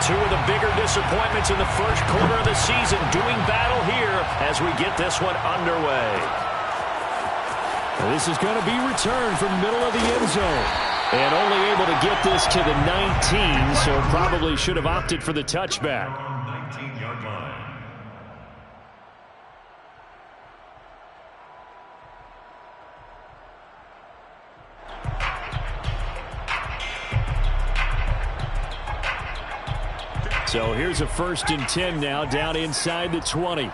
Two of the bigger disappointments in the first quarter of the season doing battle here as we get this one underway. This is going to be returned from the middle of the end zone. And only able to get this to the 19, so probably should have opted for the touchback. 19-yard line. So here's a 1st and 10 now, down inside the 20.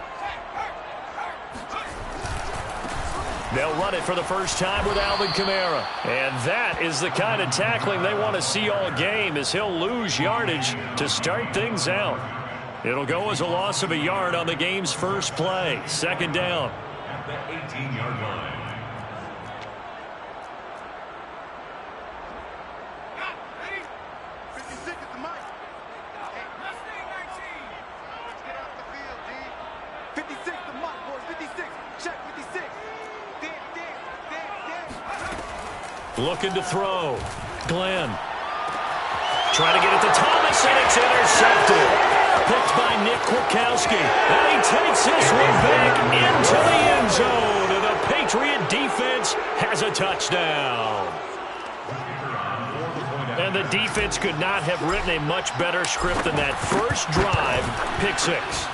They'll run it for the first time with Alvin Kamara. And that is the kind of tackling they want to see all game, as he'll lose yardage to start things out. It'll go as a loss of a yard on the game's first play. 2nd down. At the 18-yard line. Looking to throw. Glenn. Trying to get it to Thomas, and it's intercepted. Picked by Nick Kwiatkowski. And he takes this one back into the end zone. And the Patriot defense has a touchdown. And the defense could not have written a much better script than that first drive. Pick 6.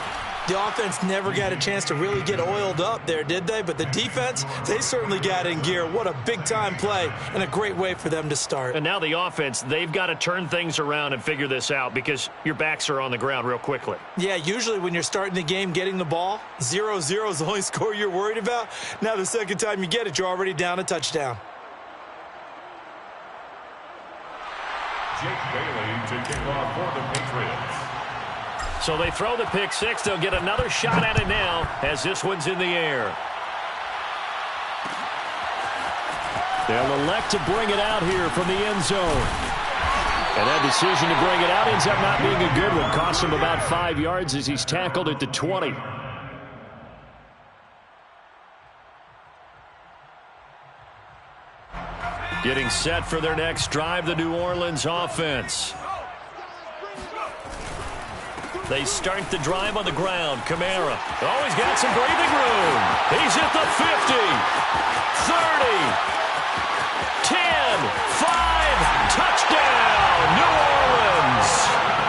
The offense never got a chance to really get oiled up there, did they? But the defense, they certainly got in gear. What a big-time play and a great way for them to start. And now the offense, they've got to turn things around and figure this out because your backs are on the ground real quickly. Yeah, usually when you're starting the game getting the ball, 0-0 is the only score you're worried about. Now the second time you get it, you're already down a touchdown. Jake Bailey to kick off for the Patriots. So they throw the pick 6. They'll get another shot at it now as this one's in the air. They'll elect to bring it out here from the end zone. And that decision to bring it out ends up not being a good one. Costs him about 5 yards as he's tackled at the 20. Getting set for their next drive, the New Orleans offense. They start the drive on the ground. Kamara. Oh, he's got some breathing room. He's at the 50, 30, 10, 5, touchdown, New Orleans.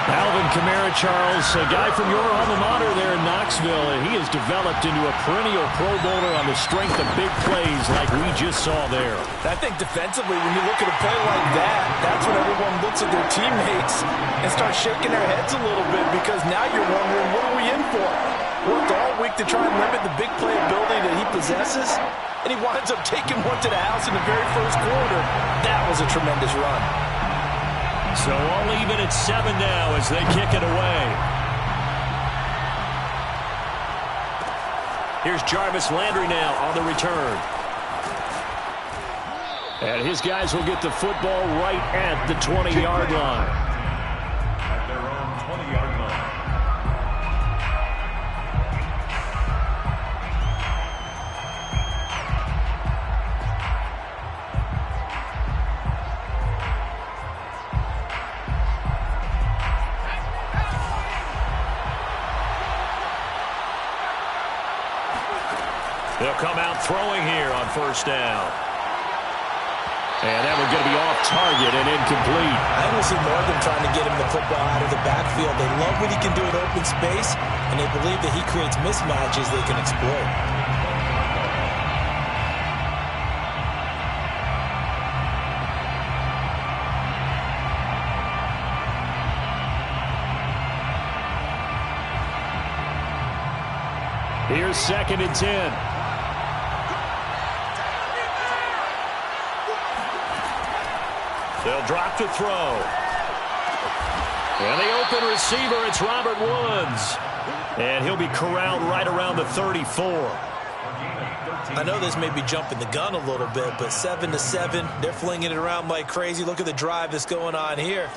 Alvin Kamara, Charles, a guy from your alma mater there in Knoxville, and he has developed into a perennial Pro Bowler on the strength of big plays like we just saw there. I think defensively, when you look at a play like that, that's when everyone looks at their teammates and starts shaking their heads a little bit, because now you're wondering, what are we in for? Worked all week to try and limit the big play ability that he possesses, and he winds up taking one to the house in the very first quarter. That was a tremendous run. So all even at 7 now as they kick it away. Here's Jarvis Landry now on the return. And his guys will get the football right at the 20-yard line. At their own 20-yard line. They'll come out throwing here on 1st down. And that one's going to be off target and incomplete. I almost see more of them trying to get him the football out of the backfield. They love what he can do in open space, and they believe that he creates mismatches they can exploit. Here's 2nd and 10. They'll drop to throw. And the open receiver, it's Robert Woods. And he'll be corralled right around the 34. I know this may be jumping the gun a little bit, but 7-7, they're flinging it around like crazy. Look at the drive that's going on here.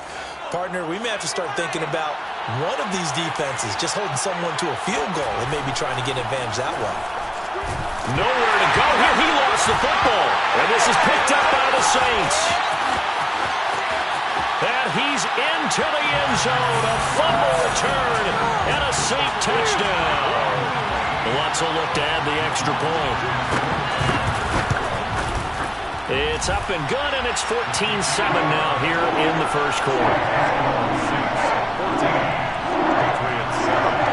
Partner, we may have to start thinking about one of these defenses just holding someone to a field goal and maybe trying to get an advantage that way. Nowhere to go here. He lost the football. And this is picked up by the Saints. And he's in into the end zone. A fumble return and a safe touchdown. Lutz will look to add the extra point. It's up and good, and it's 14-7 now here in the first quarter. 14. Patriots 7.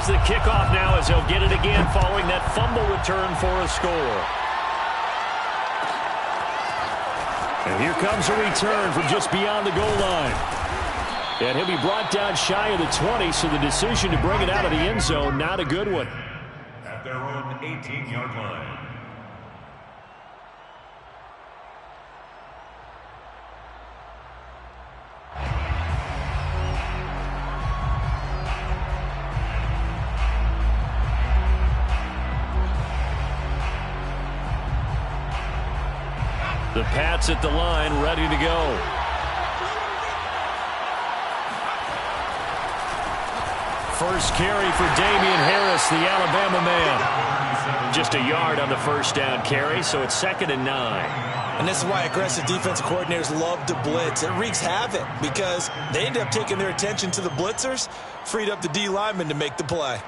The kickoff now as he'll get it again following that fumble return for a score. And here comes a return from just beyond the goal line. And he'll be brought down shy of the 20, so the decision to bring it out of the end zone, not a good one. At their own 18-yard line. The Pats at the line, ready to go. First carry for Damian Harris, the Alabama man. Just a yard on the first down carry, so it's 2nd and 9. And this is why aggressive defensive coordinators love to blitz. It wreaks havoc because they end up taking their attention to the blitzers, freed up the D lineman to make the play.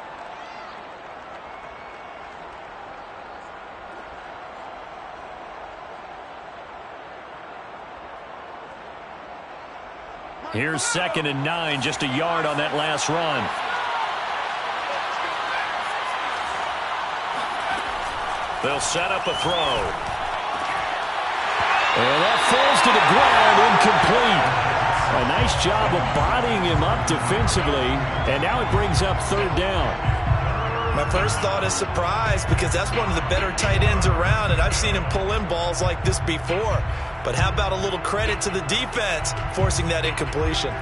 Here's 2nd and 9, just a yard on that last run. They'll set up a throw. And that falls to the ground, incomplete. A nice job of bodying him up defensively, and now it brings up 3rd down. My first thought is surprise because that's one of the better tight ends around, and I've seen him pull in balls like this before. But how about a little credit to the defense forcing that incompletion?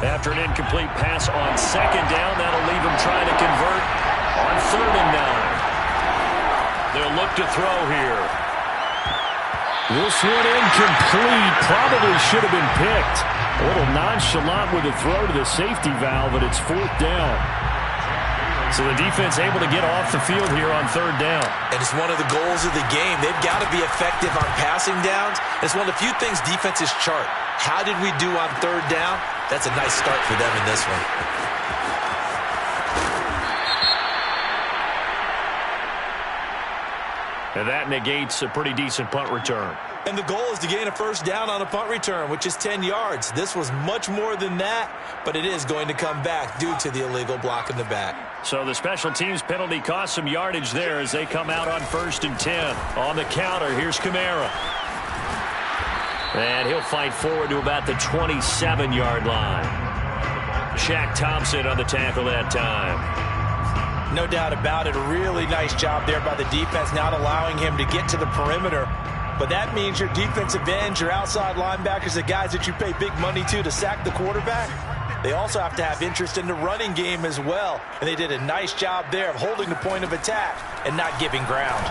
After an incomplete pass on 2nd down, that'll leave him trying to convert on 3rd and 9. They'll look to throw here. This one incomplete. Probably should have been picked. A little nonchalant with a throw to the safety valve, but it's 4th down. So the defense able to get off the field here on 3rd down. And it's one of the goals of the game. They've got to be effective on passing downs. It's one of the few things defenses chart. How did we do on 3rd down? That's a nice start for them in this one. And that negates a pretty decent punt return. And the goal is to gain a first down on a punt return, which is 10 yards. This was much more than that, but it is going to come back due to the illegal block in the back. So the special teams penalty cost some yardage there as they come out on 1st and 10. On the counter, here's Kamara. And he'll fight forward to about the 27-yard line. Shaq Thompson on the tackle that time. No doubt about it. A really nice job there by the defense, not allowing him to get to the perimeter. But that means your defensive ends, your outside linebackers, the guys that you pay big money to sack the quarterback, they also have to have interest in the running game as well. And they did a nice job there of holding the point of attack and not giving ground.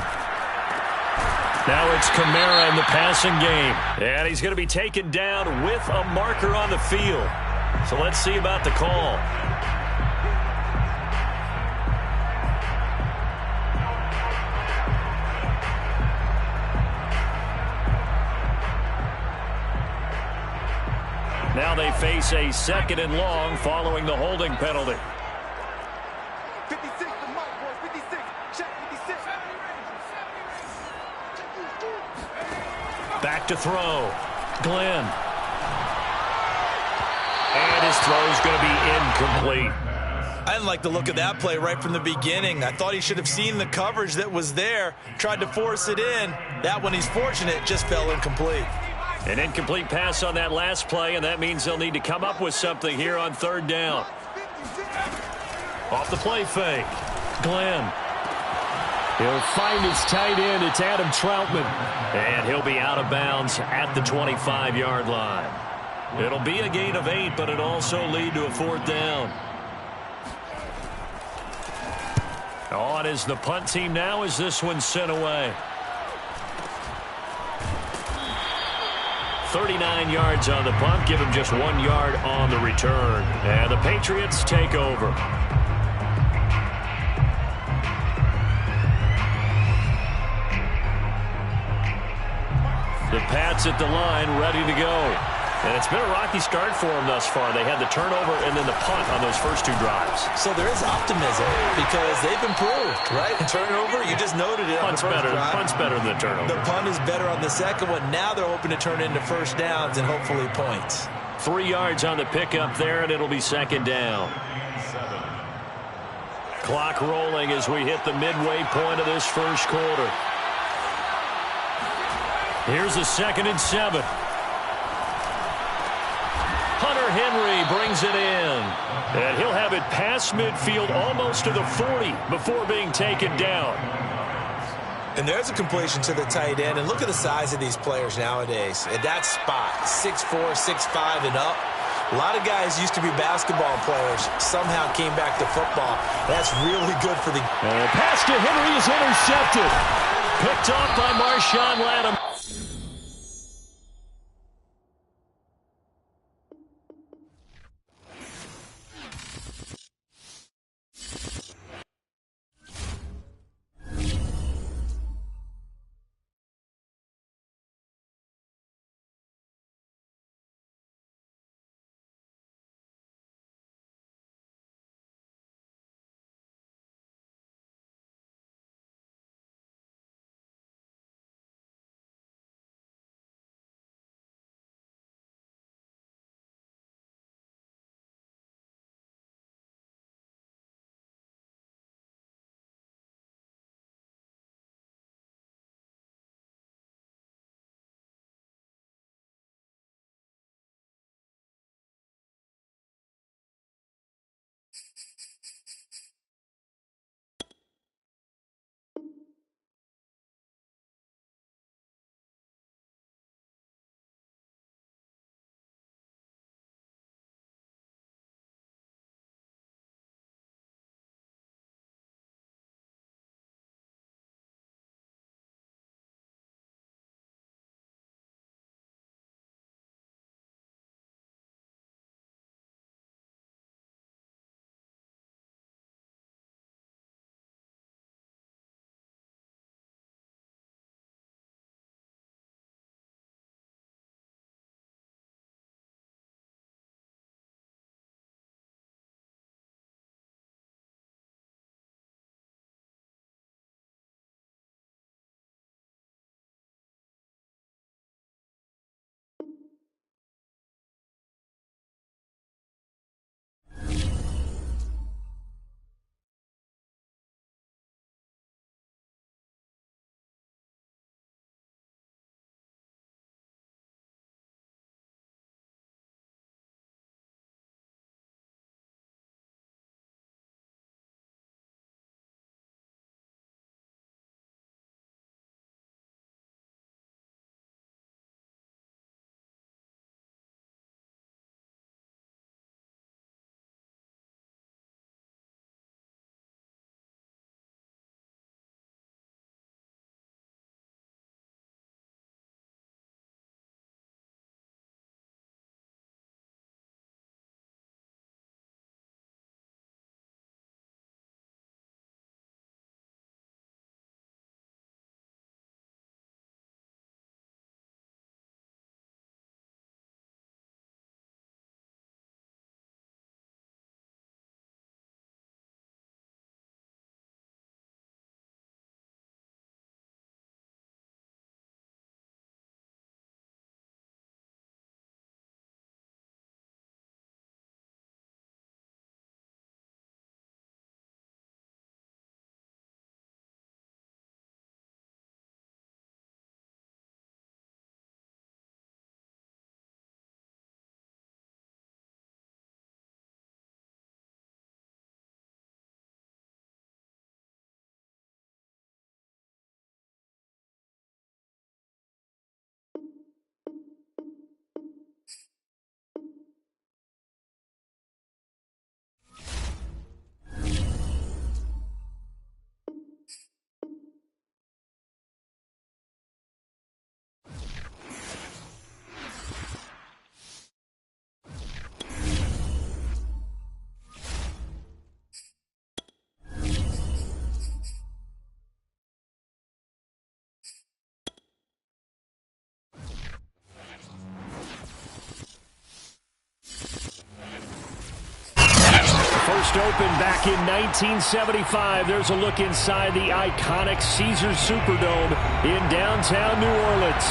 Now it's Kamara in the passing game. And he's going to be taken down with a marker on the field. So let's see about the call. Now they face a 2nd and long following the holding penalty. 56, the mark, boys. 56. Check 56. Back to throw. Glenn. And his throw's going to be incomplete. I didn't like the look of that play right from the beginning. I thought he should have seen the coverage that was there, tried to force it in. That one, he's fortunate, just fell incomplete. An incomplete pass on that last play, and that means they'll need to come up with something here on 3rd down. Off the play fake. Glenn. He'll find his tight end. It's Adam Troutman. And he'll be out of bounds at the 25-yard line. It'll be a gain of 8, but it'll also lead to a 4th down. On is the punt team now as this one's sent away. 39 yards on the punt. Give him just 1 yard on the return. And the Patriots take over. The Pats at the line, ready to go. And it's been a rocky start for them thus far. They had the turnover and then the punt on those first 2 drives. So there is optimism because they've improved, right? Turnover, you just noted it. Punt's better than the turnover. The punt is better on the second one. Now they're hoping to turn it into first downs and hopefully points. 3 yards on the pickup there, and it'll be second down. Clock rolling as we hit the midway point of this first quarter. Here's a 2nd and 7. Hunter Henry brings it in. And he'll have it past midfield almost to the 40 before being taken down. And there's a completion to the tight end. And look at the size of these players nowadays. At that spot, 6'4", 6'5", and up. A lot of guys used to be basketball players. Somehow came back to football. That's really good for the... And the pass to Henry is intercepted. Picked off by Marshawn Lattimore. First opened back in 1975. There's a look inside the iconic Caesars Superdome in downtown New Orleans.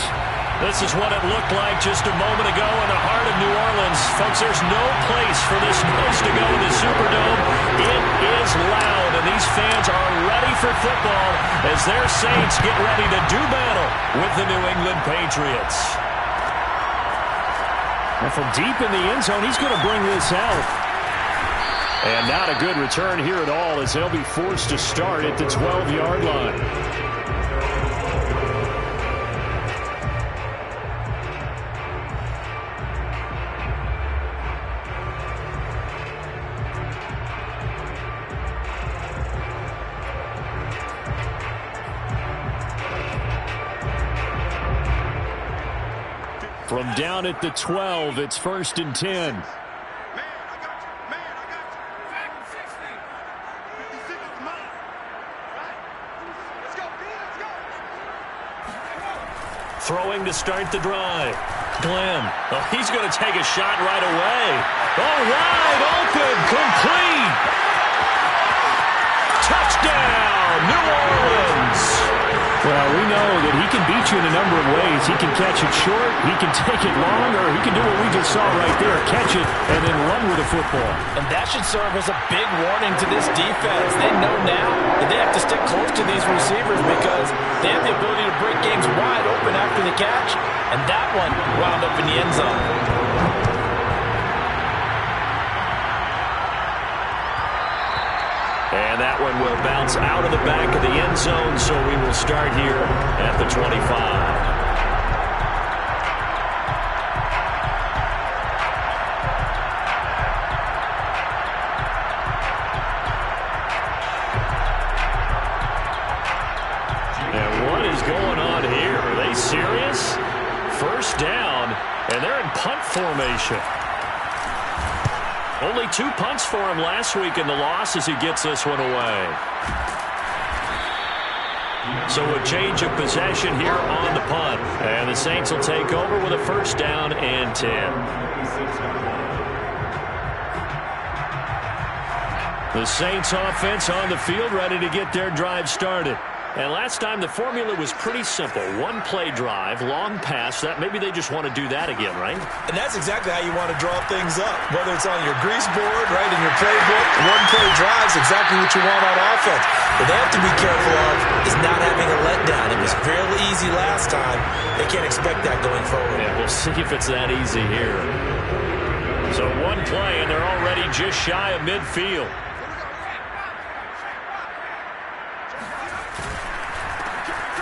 This is what it looked like just a moment ago in the heart of New Orleans. Folks, there's no place for this noise to go in the Superdome. It is loud, and these fans are ready for football as their Saints get ready to do battle with the New England Patriots. And from deep in the end zone, he's going to bring this out. And not a good return here at all as they'll be forced to start at the 12-yard line. From down at the 12, it's 1st and 10. Throwing to start the drive. Glenn. Oh, he's going to take a shot right away. Oh, wide open. Complete. Touchdown, New Orleans. Well, we know that he can beat you in a number of ways. He can catch it short, he can take it long, or he can do what we just saw right there, catch it and then run with the football. And that should serve as a big warning to this defense. They know now that they have to stick close to these receivers because they have the ability to break games wide open after the catch. And that one wound up in the end zone. And that one will bounce out of the back of the end zone, so we will start here at the 25. And what is going on here? Are they serious? First down, and they're in punt formation. Only 2 punts for him last week in the loss as he gets this one away. So a change of possession here on the punt. And the Saints will take over with a first down and 10. The Saints offense on the field ready to get their drive started. And last time the formula was pretty simple. 1-play drive, long pass. That maybe they just want to do that again, right? And that's exactly how you want to draw things up. Whether it's on your grease board, right, in your playbook, 1-play drives exactly what you want on offense. What they have to be careful of is not having a letdown. It was fairly easy last time. They can't expect that going forward. Yeah, we'll see if it's that easy here. So 1 play, and they're already just shy of midfield.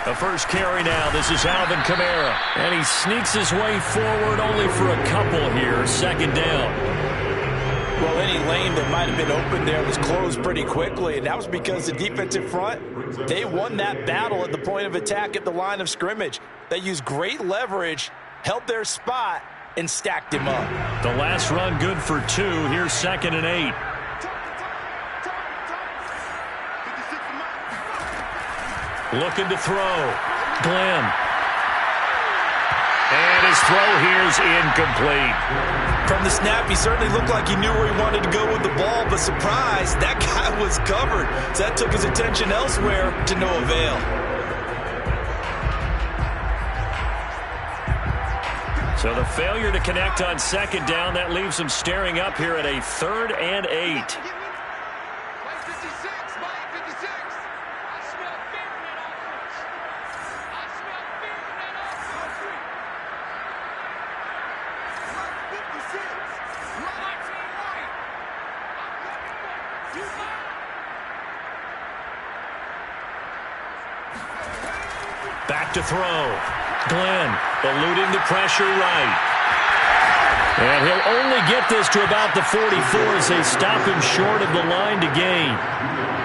The first carry now. This is Alvin Kamara. And he sneaks his way forward only for a couple here. Second down. Well, any lane that might have been open there was closed pretty quickly, and that was because the defensive front, they won that battle at the point of attack at the line of scrimmage. They used great leverage, held their spot, and stacked him up. The last run good for 2. Here's 2nd and 8. Looking to throw. Glenn. And his throw here is incomplete. From the snap, he certainly looked like he knew where he wanted to go with the ball, but surprise, that guy was covered. So that took his attention elsewhere to no avail. So the failure to connect on 2nd down, that leaves him staring up here at a 3rd and 8. Back to throw. Glenn eluding the pressure right. And he'll only get this to about the 44 as they stop him short of the line to gain.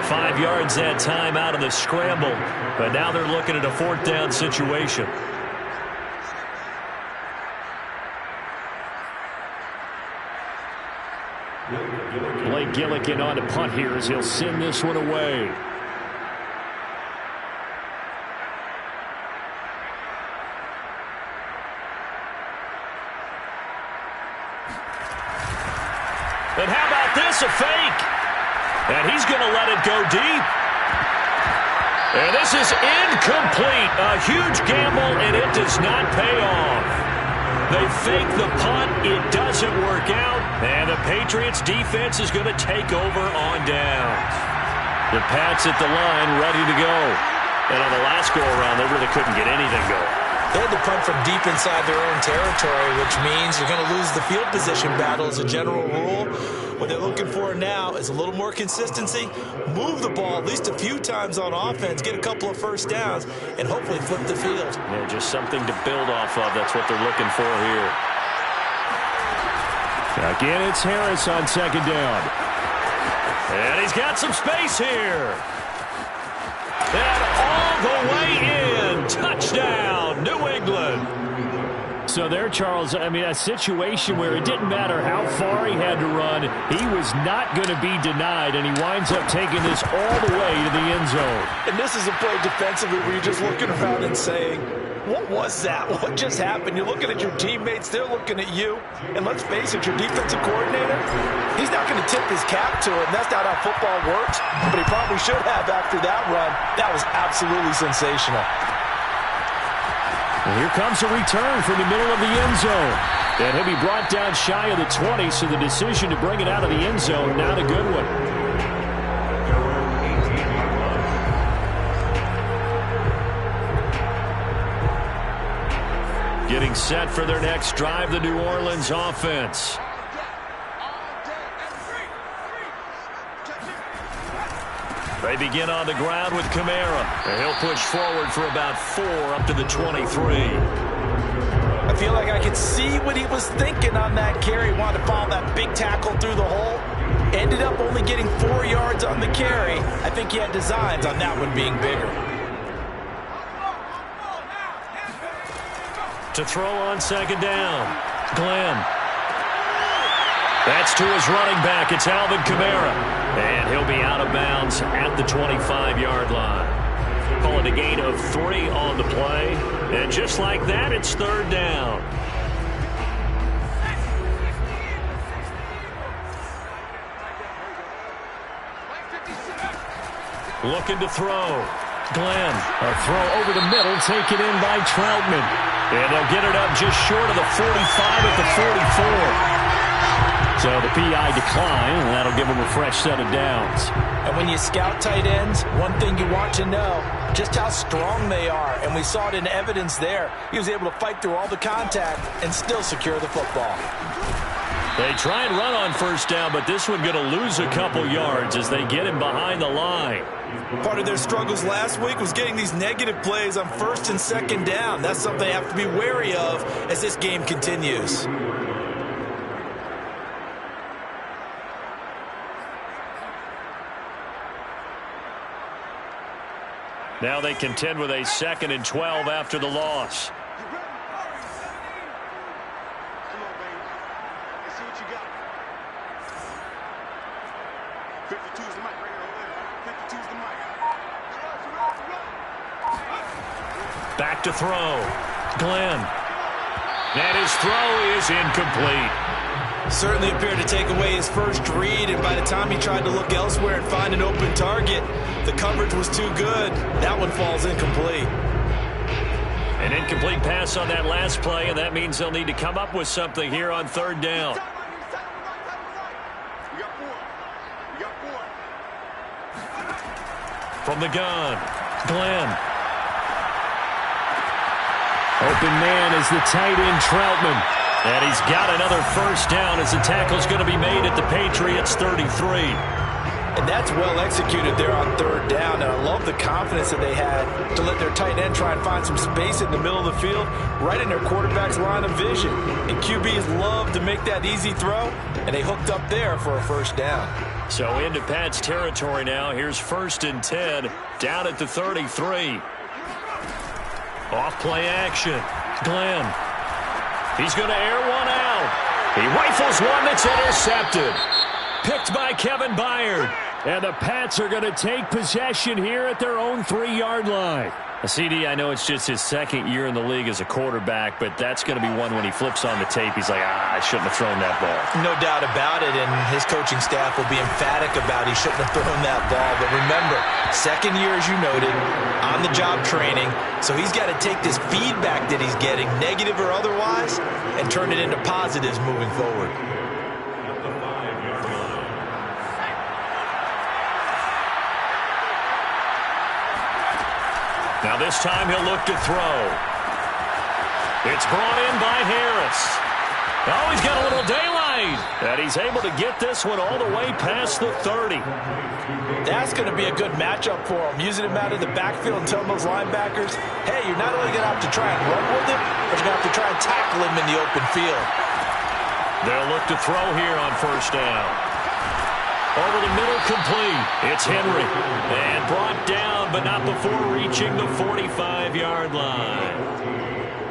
5 yards that time out of the scramble. But now they're looking at a 4th down situation. Blake Gillikin on the punt here as he'll send this one away. And how about this, a fake? And he's going to let it go deep. And this is incomplete. A huge gamble, and it does not pay off. They fake the punt. It doesn't work out. And the Patriots defense is going to take over on downs. The Pats at the line ready to go. And on the last go-around, they really couldn't get anything going. They had to punt from deep inside their own territory, which means you're going to lose the field position battle as a general rule. What they're looking for now is a little more consistency, move the ball at least a few times on offense, get a couple of first downs, and hopefully flip the field. Yeah, just something to build off of. That's what they're looking for here. Again, it's Harris on second down. And he's got some space here. And all the way in. Touchdown, New England. So there, Charles, I mean, a situation where it didn't matter how far he had to run, he was not going to be denied, and he winds up taking this all the way to the end zone. And this is a play defensively where you're just looking around and saying, what was that? What just happened? You're looking at your teammates, they're looking at you. And let's face it, your defensive coordinator, he's not going to tip his cap to it, and that's not how football works. But he probably should have after that run. That was absolutely sensational. And here comes a return from the middle of the end zone. And he'll be brought down shy of the 20, so the decision to bring it out of the end zone, not a good one. Getting set for their next drive, the New Orleans offense. They begin on the ground with Kamara. And he'll push forward for about 4 up to the 23. I feel like I could see what he was thinking on that carry. Wanted to follow that big tackle through the hole. Ended up only getting 4 yards on the carry. I think he had designs on that one being bigger. To throw on second down. Glenn. That's to his running back. It's Alvin Kamara. And he'll be out of bounds at the 25-yard line. Call it a gain of 3 on the play. And just like that, it's third down. Looking to throw. Glenn. A throw over the middle, taken in by Troutman. And they'll get it up just short of the 45 at the 44. So the PI decline, and that'll give them a fresh set of downs. And when you scout tight ends, one thing you want to know, just how strong they are. And we saw it in evidence there. He was able to fight through all the contact and still secure the football. They try and run on first down, but this one going to lose a couple yards as they get him behind the line. Part of their struggles last week was getting these negative plays on first and second down. That's something they have to be wary of as this game continues. Now they contend with a 2nd and 12 after the loss. Back to throw. Glenn. And his throw is incomplete. Certainly appeared to take away his first read, and by the time he tried to look elsewhere and find an open target, the coverage was too good. That one falls incomplete. An incomplete pass on that last play, and that means they'll need to come up with something here on third down. From the gun, Glenn. Open man is the tight end, Troutman. And he's got another first down as the tackle's going to be made at the Patriots 33. And that's well executed there on third down. And I love the confidence that they had to let their tight end try and find some space in the middle of the field, right in their quarterback's line of vision. And QBs love to make that easy throw, and they hooked up there for a first down. So into Pat's territory now. Here's 1st and 10, down at the 33. Off play action. Glenn. He's going to air one out. He rifles one that's intercepted. Picked by Kevin Byard. And the Pats are going to take possession here at their own 3-yard line. CD, I know it's just his second year in the league as a quarterback, but that's going to be one when he flips on the tape. He's like, I shouldn't have thrown that ball. No doubt about it, and his coaching staff will be emphatic about he shouldn't have thrown that ball. But remember, second year, as you noted, on-the-job training, so he's got to take this feedback that he's getting, negative or otherwise, and turn it into positives moving forward. Now this time he'll look to throw. It's brought in by Harris. Oh, he's got a little daylight. And he's able to get this one all the way past the 30. That's going to be a good matchup for him. Using him out of the backfield and telling those linebackers, hey, you're not only going to have to try and run with him, but you're going to have to try and tackle him in the open field. They'll look to throw here on first down. Over the middle, complete. It's Henry. And brought down, but not before reaching the 45-yard line.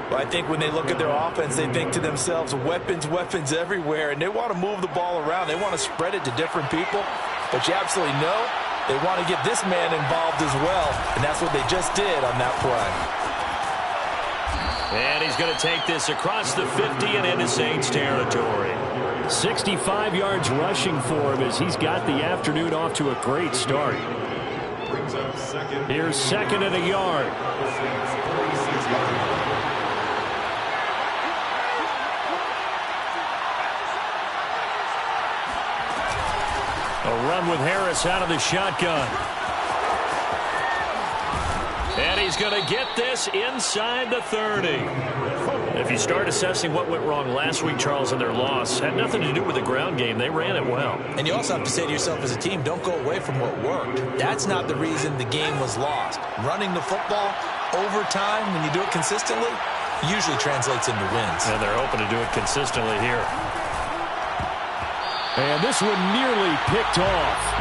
Well, I think when they look at their offense, they think to themselves, weapons, weapons everywhere, and they want to move the ball around. They want to spread it to different people. But you absolutely know they want to get this man involved as well, and that's what they just did on that play. And he's going to take this across the 50 and into Saints territory. 65 yards rushing for him as he's got the afternoon off to a great start. Here's second and a yard. A run with Harris out of the shotgun. And he's going to get this inside the 30. If you start assessing what went wrong last week, Charles, in their loss, had nothing to do with the ground game. They ran it well. And you also have to say to yourself as a team, don't go away from what worked. That's not the reason the game was lost. Running the football over time, when you do it consistently, usually translates into wins. And they're hoping to do it consistently here. And this one nearly picked off.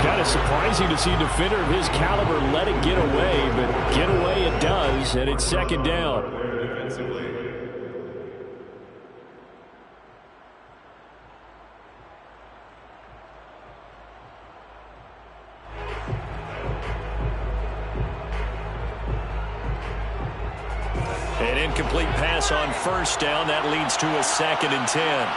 Kind of surprising to see a defender of his caliber let it get away, but get away it does, and it's second down. An incomplete pass on first down. That leads to a 2nd and 10.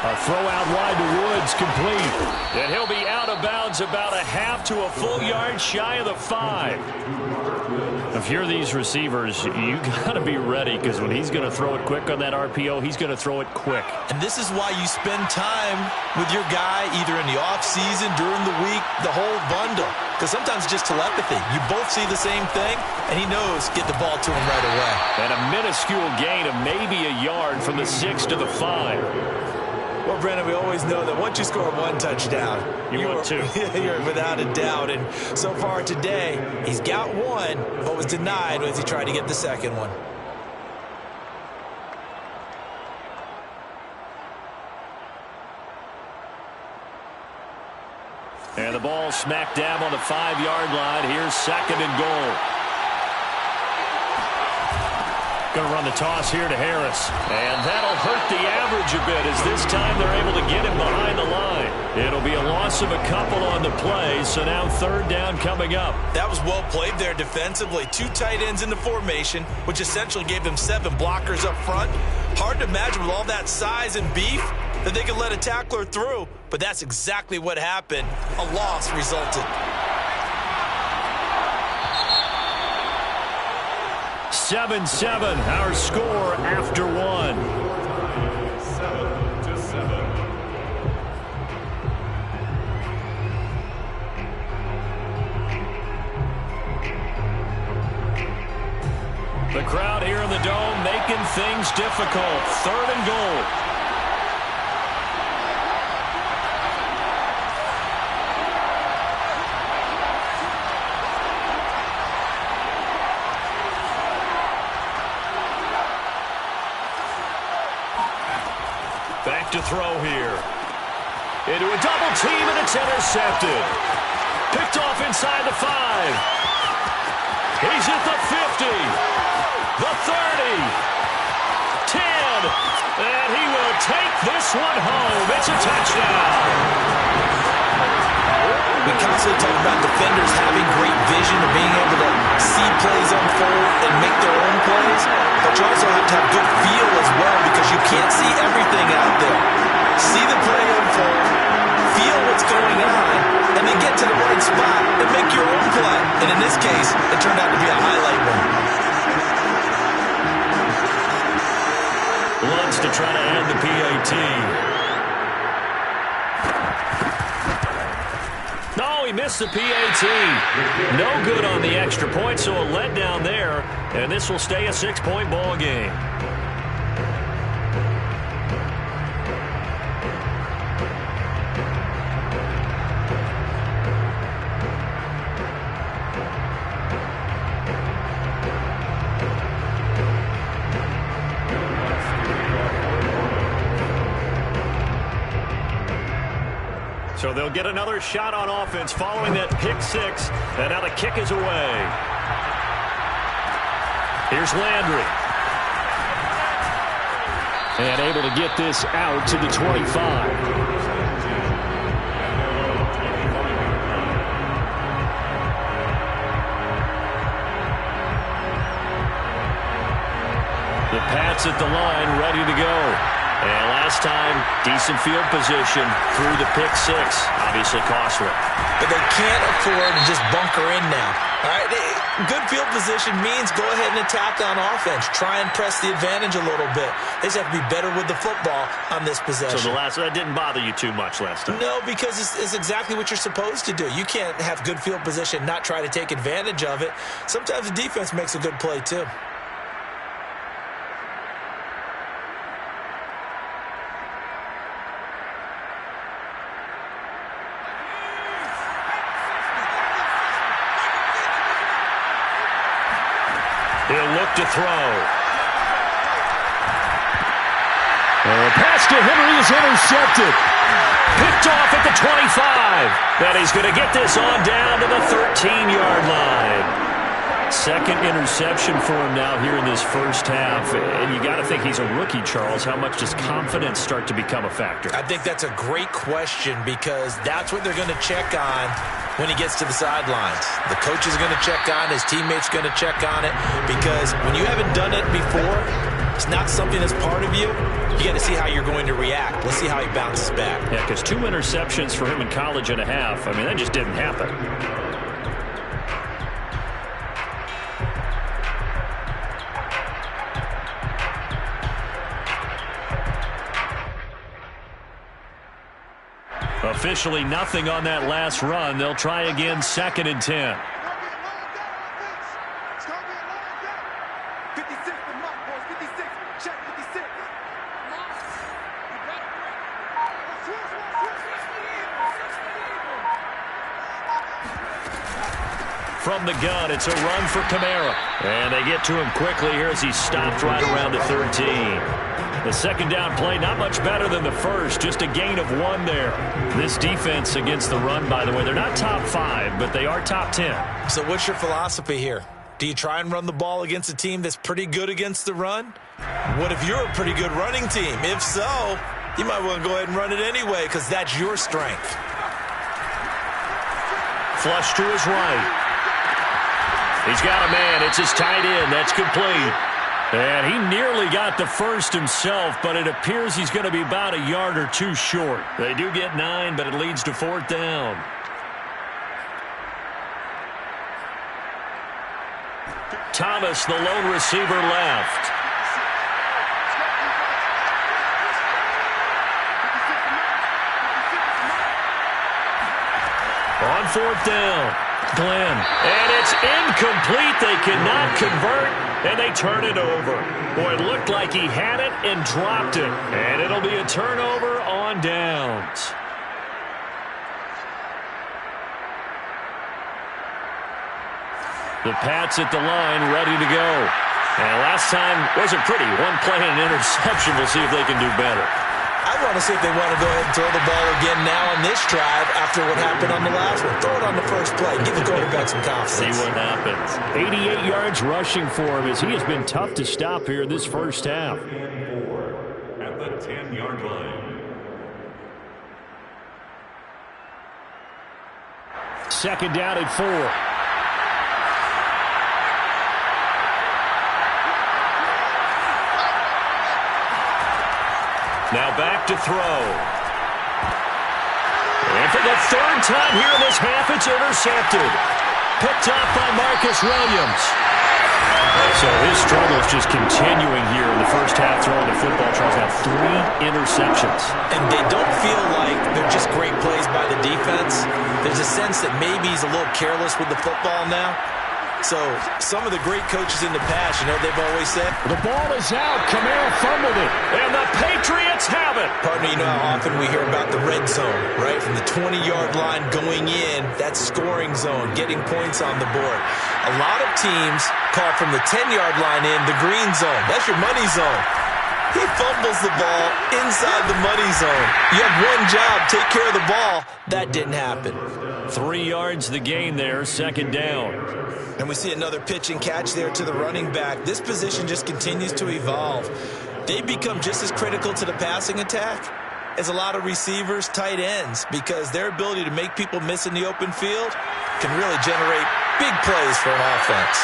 A throw out wide to Woods, complete. And he'll be out of bounds about a half to a full yard shy of the 5. If you're these receivers, you got to be ready, because when he's going to throw it quick on that RPO, he's going to throw it quick. And this is why you spend time with your guy either in the offseason, during the week, the whole bundle. Because sometimes it's just telepathy. You both see the same thing, and he knows get the ball to him right away. And a minuscule gain of maybe a yard from the 6 to the 5. Well, Brandon, we always know that once you score one touchdown, you want two. You're without a doubt. And so far today, he's got one, but was denied as he tried to get the second one. And the ball smack dab on the 5-yard line. Here's second and goal. Going to run the toss here to Harris. And that'll hurt the average a bit, as this time they're able to get him behind the line. It'll be a loss of a couple on the play, so now third down coming up. That was well played there defensively. 2 tight ends in the formation, which essentially gave them 7 blockers up front. Hard to imagine with all that size and beef that they could let a tackler through, but that's exactly what happened. A loss resulted. 7-7, our score after 1. 7-7. The crowd here in the Dome making things difficult. Third and goal. Back to throw here. Into a double team, and it's intercepted. Picked off inside the 5. He's at the 50. The 30. 10. And he will take this one home. It's a touchdown. We constantly talk about defenders having great vision and being able to see plays unfold and make their own plays, but you also have to have good feel as well because you can't see everything out there. See the play unfold, feel what's going on, and then get to the right spot and make your own play. And in this case, it turned out to be a highlight one. Wants to try to add the PAT. No, he missed the PAT. No good on the extra point, so a letdown there. And this will stay a 6-point ball game. So they'll get another shot on offense following that pick six. And now the kick is away. Here's Landry. And able to get this out to the 25. The Pats at the line, ready to go. And last time, decent field position through the pick six. Obviously costly. But they can't afford to just bunker in now. All right, good field position means go ahead and attack on offense. Try and press the advantage a little bit. They just have to be better with the football on this possession. So that didn't bother you too much last time? No, because it's exactly what you're supposed to do. You can't have good field position, not try to take advantage of it. Sometimes the defense makes a good play too. He'll look to throw. Pass to Henry is intercepted. Picked off at the 25. And he's going to get this on down to the 13-yard line. Second interception for him now here in this first half. And you got to think he's a rookie, Charles. How much does confidence start to become a factor? I think that's a great question because that's what they're going to check on when he gets to the sidelines. The coach is going to check on, his teammates going to check on it, because when you haven't done it before, it's not something that's part of you. You got to see how you're going to react. Let's see how he bounces back. Yeah, because 2 interceptions for him in college and a half. I mean, that just didn't happen. Officially nothing on that last run. They'll try again, 2nd and 10. From the gun, it's a run for Kamara. And they get to him quickly here as he's stopped right around the 13. The second down play, not much better than the first, just a gain of 1 there. This defense against the run, by the way, they're not top 5, but they are top 10. So what's your philosophy here? Do you try and run the ball against a team that's pretty good against the run? What if you're a pretty good running team? If so, you might want to go ahead and run it anyway because that's your strength. Flush to his right. He's got a man. It's his tight end. That's complete. And he nearly got the first himself, but it appears he's going to be about a yard or 2 short. They do get 9, but it leads to 4th down. Thomas, the lone receiver, left. On 4th down, Glenn. And it's incomplete. They cannot convert, and they turn it over. Boy, it looked like he had it and dropped it. And it'll be a turnover on downs. The Pats at the line, ready to go. And last time wasn't pretty. 1 play and an interception. We'll see if they can do better. I want to see if they want to go ahead and throw the ball again now on this drive after what happened on the last one. Throw it on the first play. Give the quarterback some confidence. See what happens. 88 yards rushing for him as he has been tough to stop here in this first half. 10-yard line. Second down and 4. Now back to throw. And for the third time here in this half, it's intercepted. Picked off by Marcus Williams. So his struggle is just continuing here in the first half, throwing the football. Charles now 3 interceptions. And they don't feel like they're just great plays by the defense. There's a sense that maybe he's a little careless with the football now. So some of the great coaches in the past, you know, they've always said, The ball is out. Kamara fumbled it. And the Patriots have it. partner, you know how often we hear about the red zone, right? From the 20-yard line going in, that scoring zone, getting points on the board. A lot of teams call from the 10-yard line in the green zone. That's your money zone. He fumbles the ball inside the money zone. You have one job, take care of the ball. That didn't happen. 3 yards the gain there, second down. And we see another pitch and catch there to the running back. This position just continues to evolve. They become just as critical to the passing attack as a lot of receivers, tight ends, because their ability to make people miss in the open field can really generate big plays for an offense.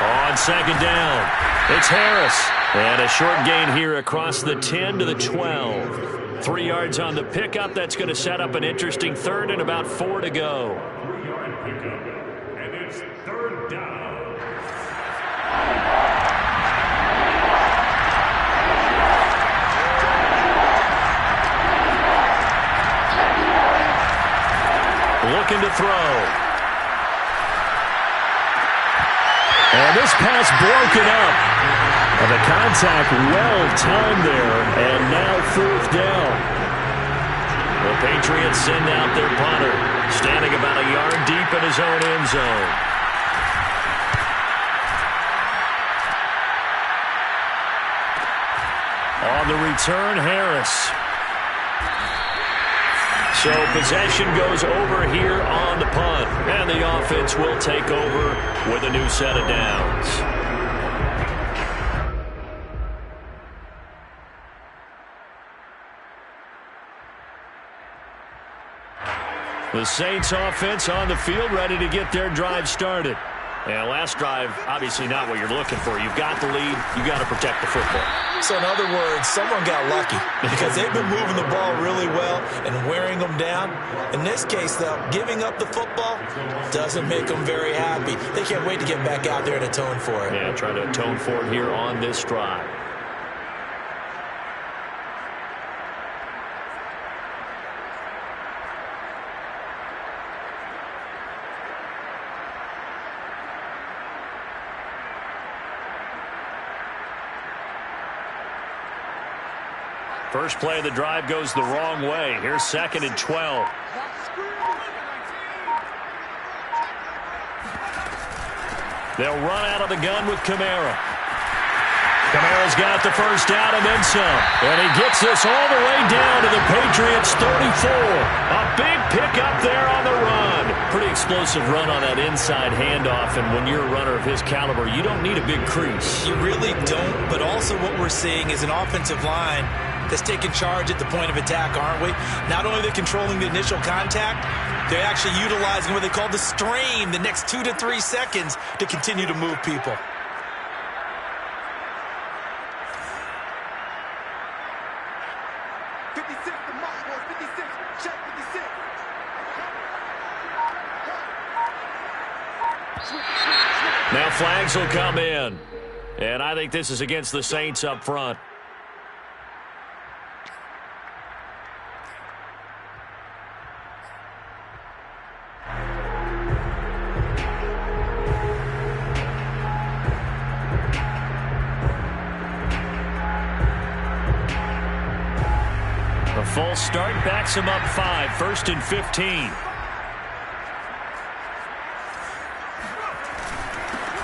On second down, it's Harris. And a short gain here across the 10 to the 12. 3 yards on the pickup. That's going to set up an interesting third and about 4 to go. 3-yard pickup, and it's third down. Looking to throw. And this pass broken up. And the contact well-timed there, and now 4th down. The Patriots send out their punter, standing about a yard deep in his own end zone. On the return, Harris. So possession goes over here on the punt, and the offense will take over with a new set of downs. The Saints offense on the field, ready to get their drive started. And last drive, obviously not what you're looking for. You've got the lead. You've got to protect the football. So in other words, someone got lucky because they've been moving the ball really well and wearing them down. In this case, though, giving up the football doesn't make them very happy. They can't wait to get back out there and atone for it. Yeah, try to atone for it here on this drive. First play of the drive goes the wrong way. Here's 2nd and 12. They'll run out of the gun with Kamara. Kamara's got the first down and then some. And he gets this all the way down to the Patriots' 34. A big pickup there on the run. Pretty explosive run on that inside handoff. And when you're a runner of his caliber, you don't need a big crease. You really don't, but also what we're seeing is an offensive line that's taking charge at the point of attack, aren't we? Not only are they controlling the initial contact, they're actually utilizing what they call the strain, the next 2 to 3 seconds to continue to move people. Now flags will come in. And I think this is against the Saints up front. A full start backs him up 5, 1st and 15.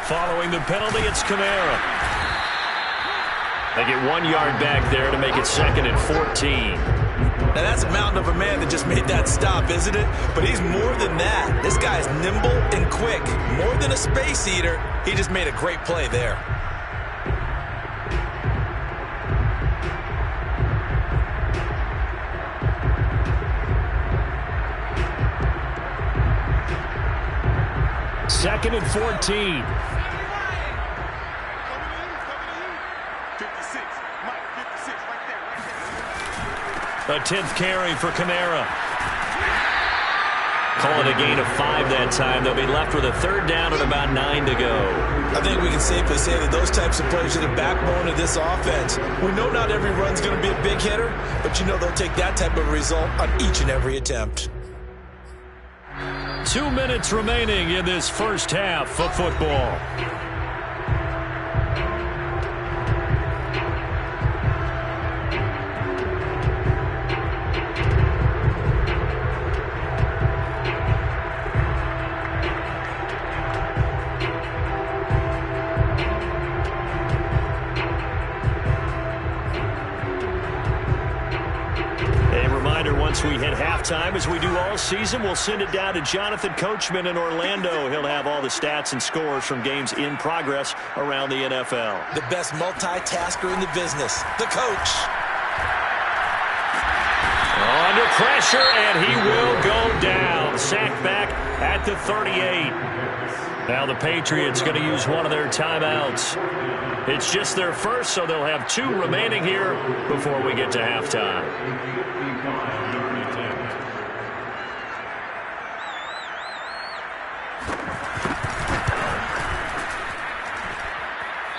Following the penalty, it's Kamara. They get 1 yard back there to make it 2nd and 14. Now that's a mountain of a man that just made that stop, isn't it? But he's more than that. This guy's nimble and quick. More than a space eater, he just made a great play there. 2nd and 14. 56. Mike, 56. Right there. A 10th carry for Kamara. Call it a gain of 5 that time. They'll be left with a 3rd down and about 9 to go. I think we can safely say that those types of plays are the backbone of this offense. We know not every run's going to be a big hitter, but you know they'll take that type of result on each and every attempt. 2 minutes remaining in this first half of football. We hit halftime, as we do all season. We'll send it down to Jonathan Coachman in Orlando. He'll have all the stats and scores from games in progress around the NFL. The best multitasker in the business, the coach. Under pressure, and he will go down. Sacked back at the 38. Now the Patriots going to use one of their timeouts. It's just their first, so they'll have 2 remaining here before we get to halftime.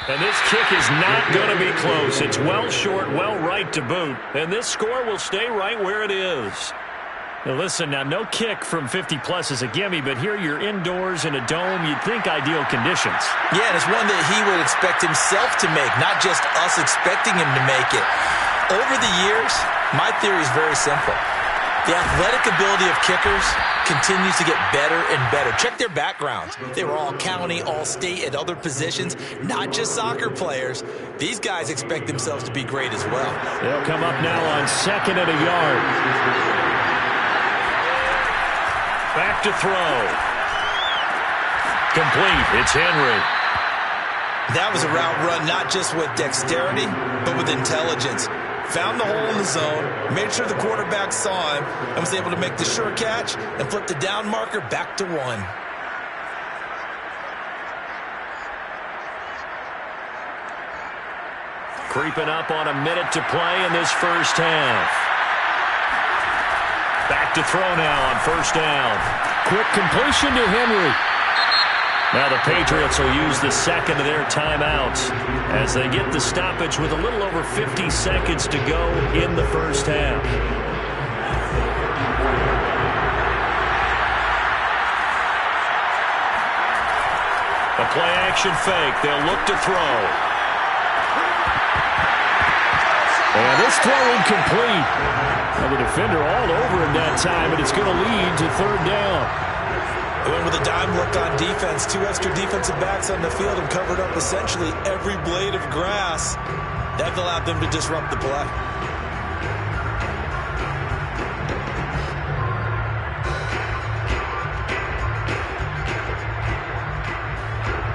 And this kick is not going to be close. It's well short, well right to boot. And this score will stay right where it is. Now listen, now no kick from 50-plus is a gimme, but here you're indoors in a dome. You'd think ideal conditions. Yeah, and it's one that he would expect himself to make, not just us expecting him to make it. Over the years, my theory is very simple. The athletic ability of kickers continues to get better and better. Check their backgrounds. They were all county, all state, at other positions, not just soccer players. These guys expect themselves to be great as well. They'll come up now on 2nd and a yard. Back to throw. Complete. It's Henry. That was a route run not just with dexterity, but with intelligence. Found the hole in the zone, made sure the quarterback saw him, and was able to make the sure catch and flip the down marker back to 1. Creeping up on a minute to play in this first half. Back to throw now on 1st down. Quick completion to Henry. Now the Patriots will use the 2nd of their timeouts as they get the stoppage with a little over 50 seconds to go in the first half. A play-action fake. They'll look to throw. And this throw incomplete. Well, the defender all over him that time, and it's going to lead to 3rd down. They went with a dime look on defense. 2 extra defensive backs on the field and covered up essentially every blade of grass. That allowed them to disrupt the play.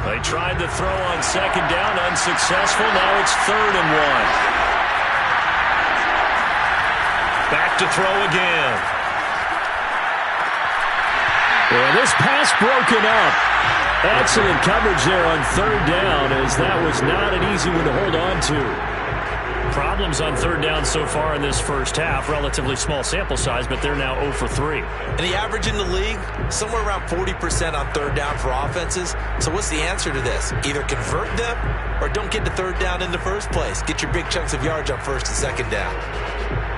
They tried to throw on 2nd down, unsuccessful. Now it's 3rd and 1. Back to throw again. And this pass broken up. Excellent coverage there on 3rd down, as that was not an easy one to hold on to. Problems on 3rd down so far in this first half. Relatively small sample size, but they're now 0 for 3. And the average in the league, somewhere around 40% on 3rd down for offenses. So what's the answer to this? Either convert them or don't get to 3rd down in the first place. Get your big chunks of yards on 1st and 2nd down.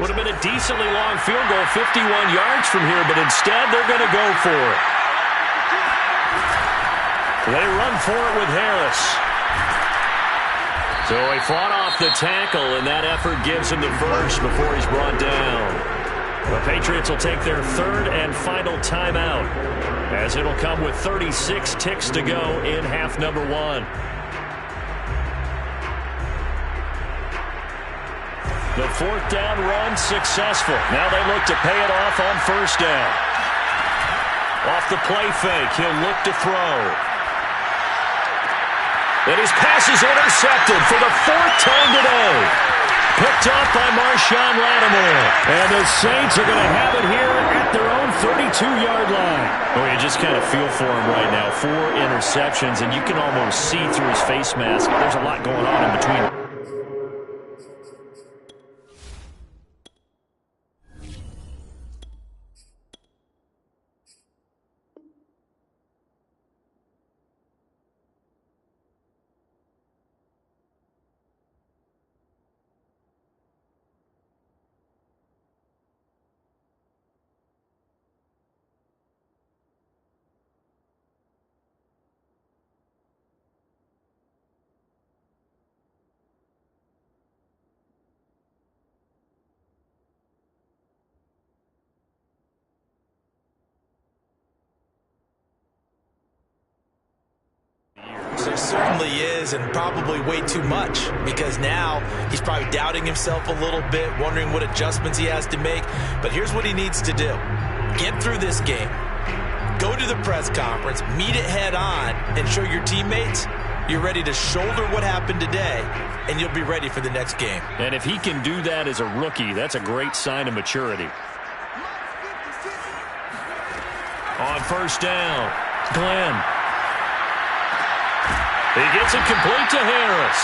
Would have been a decently long field goal, 51 yards from here, but instead they're going to go for it. They run for it with Harris. So he fought off the tackle, and that effort gives him the first before he's brought down. The Patriots will take their 3rd and final timeout, as it'll come with 36 ticks to go in half number 1. The 4th down run successful. Now they look to pay it off on 1st down. Off the play fake, he'll look to throw. And his pass is intercepted for the 4th time today. Picked picked off by Marshawn Lattimore. And the Saints are going to have it here at their own 32-yard line. Oh, you just kind of feel for him right now. 4 interceptions, and you can almost see through his face mask. There's a lot going on in between. There certainly is, and probably way too much, because now he's probably doubting himself a little bit, wondering what adjustments he has to make. But here's what he needs to do. Get through this game. Go to the press conference, meet it head on, and show your teammates you're ready to shoulder what happened today, and you'll be ready for the next game. And if he can do that as a rookie, that's a great sign of maturity. On first down, Glenn. He gets it complete to Harris.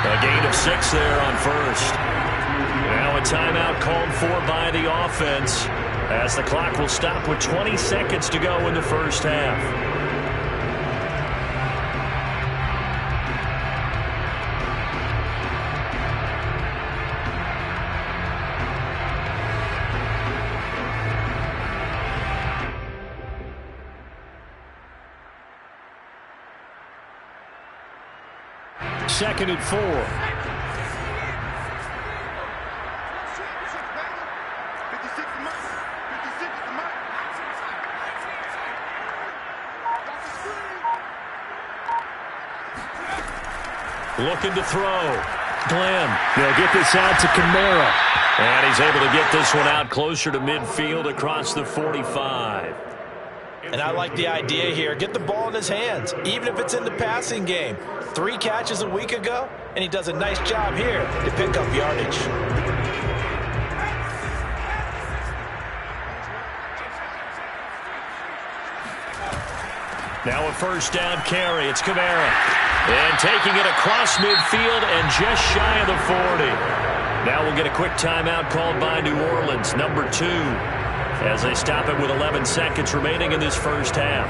A gain of 6 there on first. Now a timeout called for by the offense, as the clock will stop with 20 seconds to go in the first half. Second and 4. Looking to throw. Glenn. They'll get this out to Kamara. And he's able to get this one out closer to midfield across the 45. And I like the idea here. Get the ball in his hands, even if it's in the passing game. 3 catches a week ago, and he does a nice job here to pick up yardage. Now a first down carry. It's Kamara. And taking it across midfield and just shy of the 40. Now we'll get a quick timeout called by New Orleans, number 2, as they stop it with 11 seconds remaining in this first half.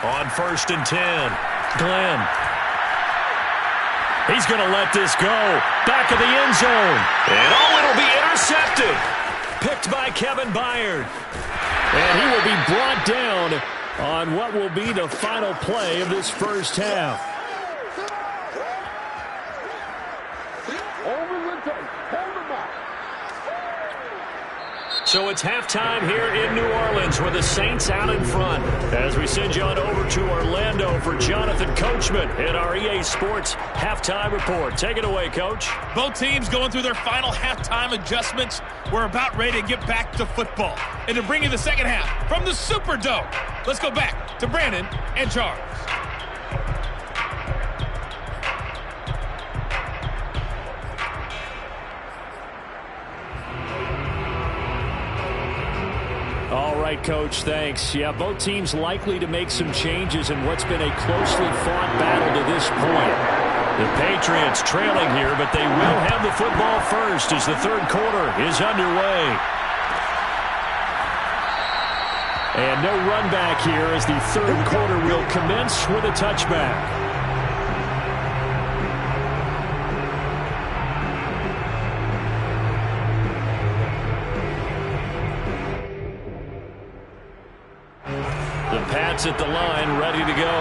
On first and 10, Glenn. He's going to let this go. Back of the end zone. And it'll be intercepted. Picked by Kevin Byard. And he will be brought down on what will be the final play of this first half. So it's halftime here in New Orleans with the Saints out in front. As we send you on over to Orlando for Jonathan Coachman in our EA Sports Halftime Report. Take it away, Coach. Both teams going through their final halftime adjustments. We're about ready to get back to football. And to bring you the second half from the Superdome, let's go back to Brandon and Charles. All right, Coach, thanks. Yeah, both teams likely to make some changes in what's been a closely fought battle to this point. The Patriots trailing here, but they will have the football first as the third quarter is underway. And no run back here as the third quarter will commence with a touchback. Pats at the line, ready to go.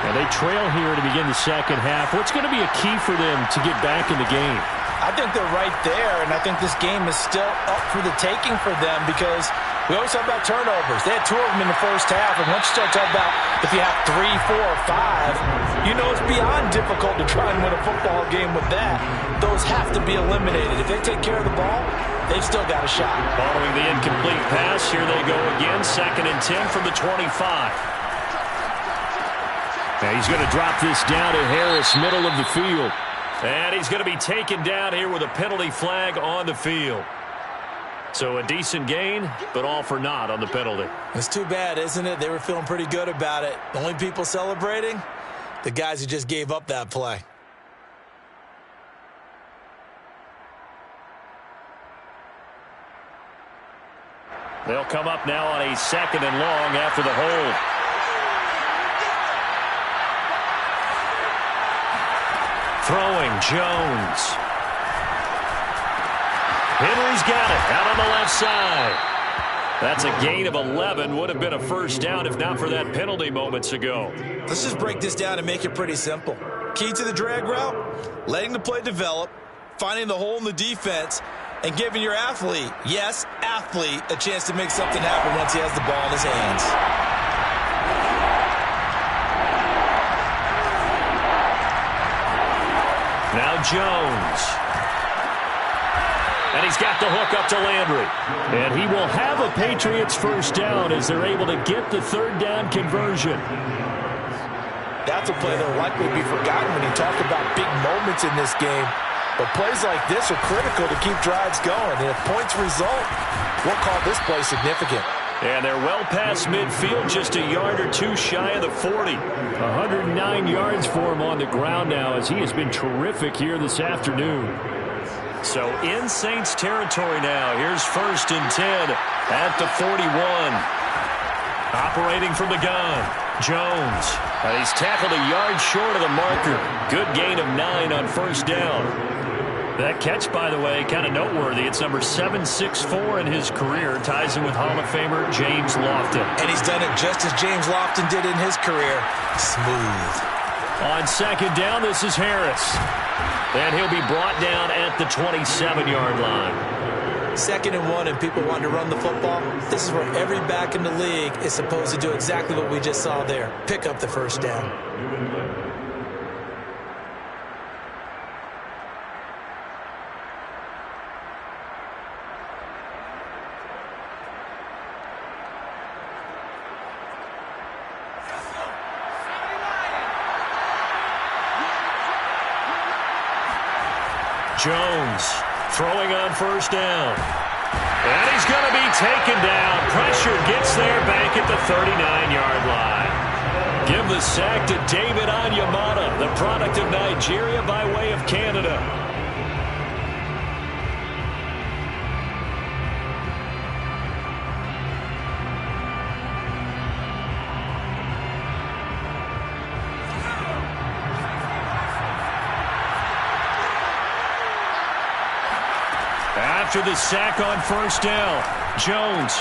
And they trail here to begin the second half. What's going to be a key for them to get back in the game? I think they're right there, and I think this game is still up for the taking for them because We always talk about turnovers. They had 2 of them in the first half, and once you start talking about if you have 3, 4, or 5, you know it's beyond difficult to try and win a football game with that. Those have to be eliminated. If they take care of the ball, they've still got a shot. Following the incomplete pass, here they go again, 2nd and 10 from the 25. Now he's going to drop this down to Harris, middle of the field. And he's going to be taken down here with a penalty flag on the field. So a decent gain, but all for naught on the penalty. It's too bad, isn't it? They were feeling pretty good about it. The only people celebrating, the guys who just gave up that play. They'll come up now on a 2nd and long after the hold. Throwing, Jones. Henry's got it out on the left side. That's a gain of 11. Would have been a first down if not for that penalty moments ago. Let's just break this down and make it pretty simple. Key to the drag route, letting the play develop, finding the hole in the defense, and giving your athlete, yes, athlete, a chance to make something happen once he has the ball in his hands. Now Jones. And he's got the hook up to Landry. And he will have a Patriots first down as they're able to get the 3rd down conversion. That's a play that will likely be forgotten when you talk about big moments in this game. But plays like this are critical to keep drives going. And if points result, we'll call this play significant. And they're well past midfield, just a yard or 2 shy of the 40. 109 yards for him on the ground now as he has been terrific here this afternoon. So in Saints territory now. Here's 1st and 10 at the 41. Operating from the gun, Jones. He's tackled a yard short of the marker. Good gain of 9 on first down. That catch, by the way, kind of noteworthy. It's number 764 in his career. Ties him with Hall of Famer James Lofton. And he's done it just as James Lofton did in his career. Smooth. On 2nd down, this is Harris. And he'll be brought down at the 27-yard line. 2nd and 1 and people want to run the football. This is where every back in the league is supposed to do exactly what we just saw there. Pick up the first down. Jones throwing on first down. And he's going to be taken down. Pressure gets there back at the 39-yard line. Give the sack to David Onyemata, the product of Nigeria by way of Canada. After the sack on first down, Jones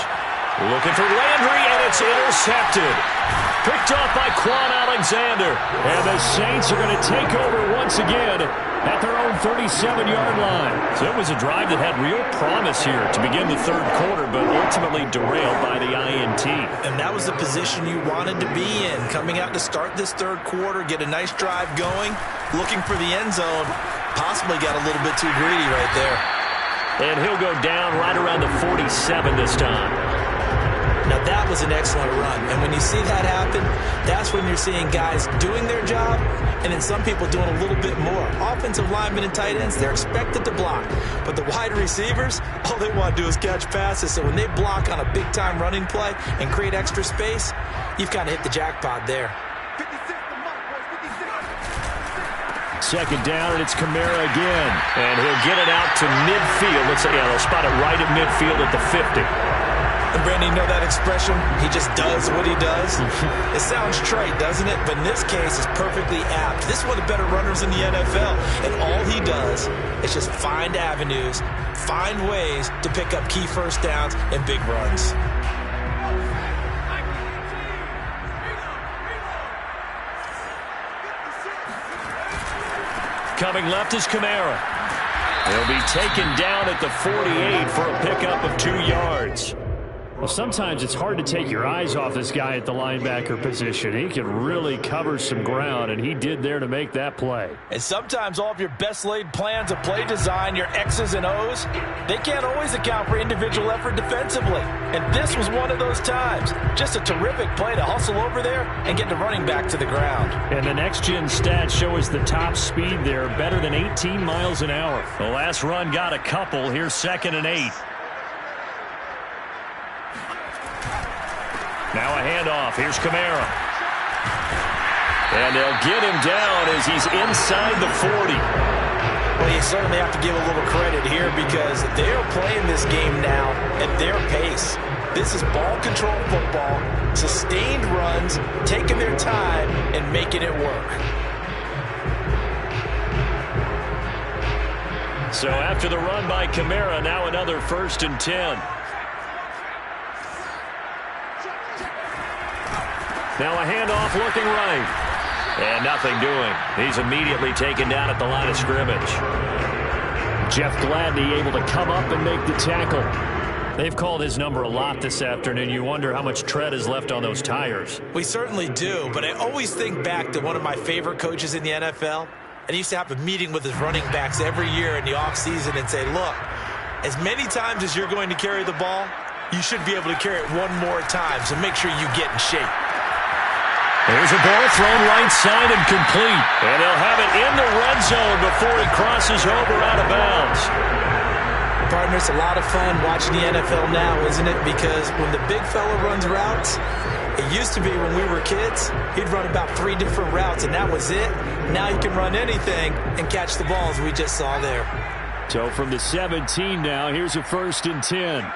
looking for Landry, and it's intercepted. Picked off by Quan Alexander. And the Saints are going to take over once again at their own 37-yard line. So it was a drive that had real promise here to begin the 3rd quarter, but ultimately derailed by the INT. And that was the position you wanted to be in. Coming out to start this 3rd quarter, get a nice drive going, looking for the end zone. Possibly got a little bit too greedy right there. And he'll go down right around the 47 this time. Now that was an excellent run. And when you see that happen, that's when you're seeing guys doing their job and then some people doing a little bit more. Offensive linemen and tight ends, they're expected to block. But the wide receivers, all they want to do is catch passes. So when they block on a big-time running play and create extra space, you've kind of hit the jackpot there. 2nd down, and it's Kamara again. And he'll get it out to midfield. Looks like, they'll spot it right at midfield at the 50. And Brandon, you know that expression? He just does what he does. It sounds trite, doesn't it? But in this case, it's perfectly apt. This is one of the better runners in the NFL. And all he does is just find avenues, find ways to pick up key first downs and big runs. Coming left is Kamara. He'll be taken down at the 48 for a pickup of 2 yards. Well, sometimes it's hard to take your eyes off this guy at the linebacker position. He can really cover some ground, and he did there to make that play. And sometimes all of your best laid plans of play design, your X's and O's, they can't always account for individual effort defensively. And this was one of those times. Just a terrific play to hustle over there and get the running back to the ground. And the next-gen stats show us the top speed there, better than 18 miles an hour. The last run got a couple. Here's 2nd and 8. Now a handoff. Here's Kamara. And they'll get him down as he's inside the 40. Well, you certainly have to give a little credit here because they're playing this game now at their pace. This is ball control football, sustained runs, taking their time and making it work. So after the run by Kamara, now another 1st and 10. Now a handoff looking right. And nothing doing. He's immediately taken down at the line of scrimmage. Jeff Gladney able to come up and make the tackle. They've called his number a lot this afternoon. You wonder how much tread is left on those tires. We certainly do, but I always think back to one of my favorite coaches in the NFL. And he used to have a meeting with his running backs every year in the offseason and say, look, as many times as you're going to carry the ball, you should be able to carry it one more time, so make sure you get in shape. There's a ball thrown right side and complete. And they'll have it in the red zone before he crosses over out of bounds. Partner, it's a lot of fun watching the NFL now, isn't it? Because when the big fella runs routes, it used to be when we were kids, he'd run about 3 different routes, and that was it. Now you can run anything and catch the balls we just saw there. So from the 17 now, here's a 1st and 10.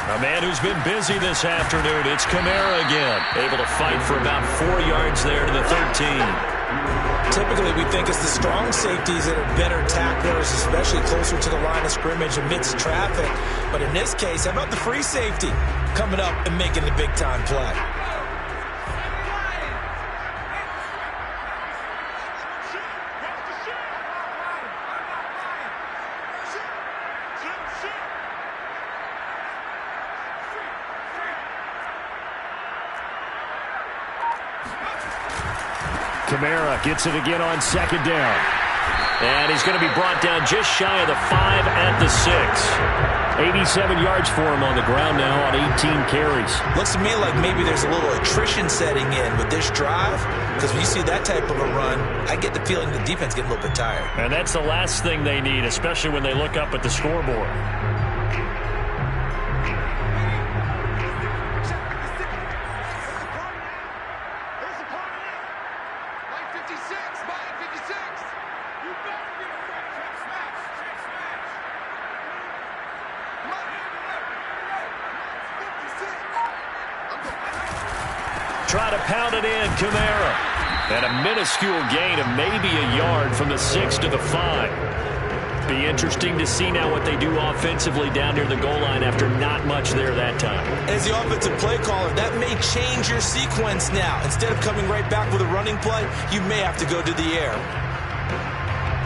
A man who's been busy this afternoon. It's Kamara again. Able to fight for about 4 yards there to the 13. Typically, we think it's the strong safeties that are better tacklers, especially closer to the line of scrimmage amidst traffic. But in this case, how about the free safety coming up and making the big-time play? Kamara gets it again on 2nd down. And he's going to be brought down just shy of the 5 at the 6. 87 yards for him on the ground now on 18 carries. Looks to me like maybe there's a little attrition setting in with this drive, because when you see that type of a run, I get the feeling the defense getting a little bit tired. And that's the last thing they need, especially when they look up at the scoreboard. Try to pound it in, Kamara. And a minuscule gain of maybe a yard from the 6 to the 5. Be interesting to see now what they do offensively down near the goal line after not much there that time. As the offensive play caller, that may change your sequence now. Instead of coming right back with a running play, you may have to go to the air.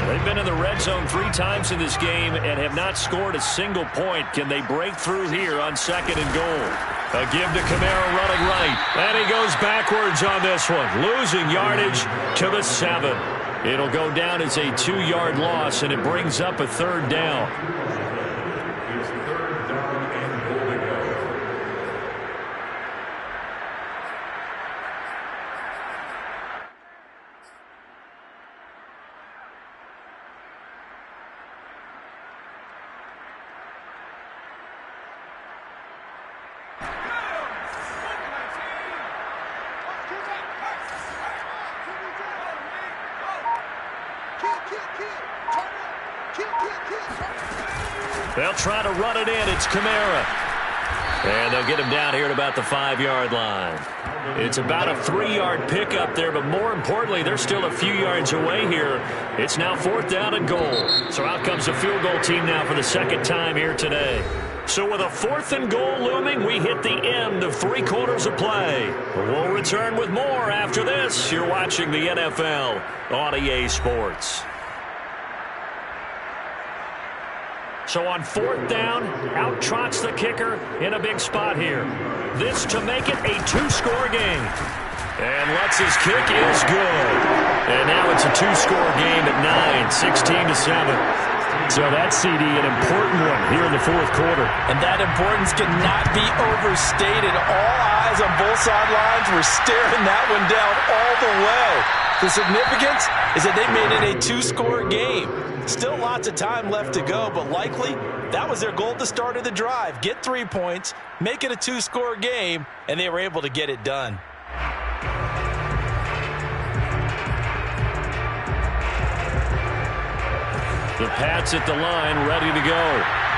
They've been in the red zone 3 times in this game and have not scored a single point. Can they break through here on 2nd and goal? A give to Kamara running right. And he goes backwards on this one, losing yardage to the 7. It'll go down as a 2-yard loss, and it brings up a 3rd down. They'll try to run it in. It's Kamara. And they'll get him down here at about the 5-yard line. It's about a 3-yard pickup there, but more importantly, they're still a few yards away here. It's now 4th down and goal. So out comes the field goal team now for the 2nd time here today. So with a 4th and goal looming, we hit the end of 3 quarters of play. We'll return with more after this. You're watching the NFL on EA Sports. So on 4th down, out trots the kicker in a big spot here. This to make it a 2-score game. And Lutz's kick is good. And now it's a 2-score game at 9, 16-7. So that CD, an important one here in the 4th quarter. And that importance cannot be overstated. All eyes on both sidelines were staring that one down all the way. The significance is that they made it a 2-score game. Still lots of time left to go, but likely that was their goal at the start of the drive. Get 3 points, make it a 2-score game, and they were able to get it done. The Pats at the line, ready to go.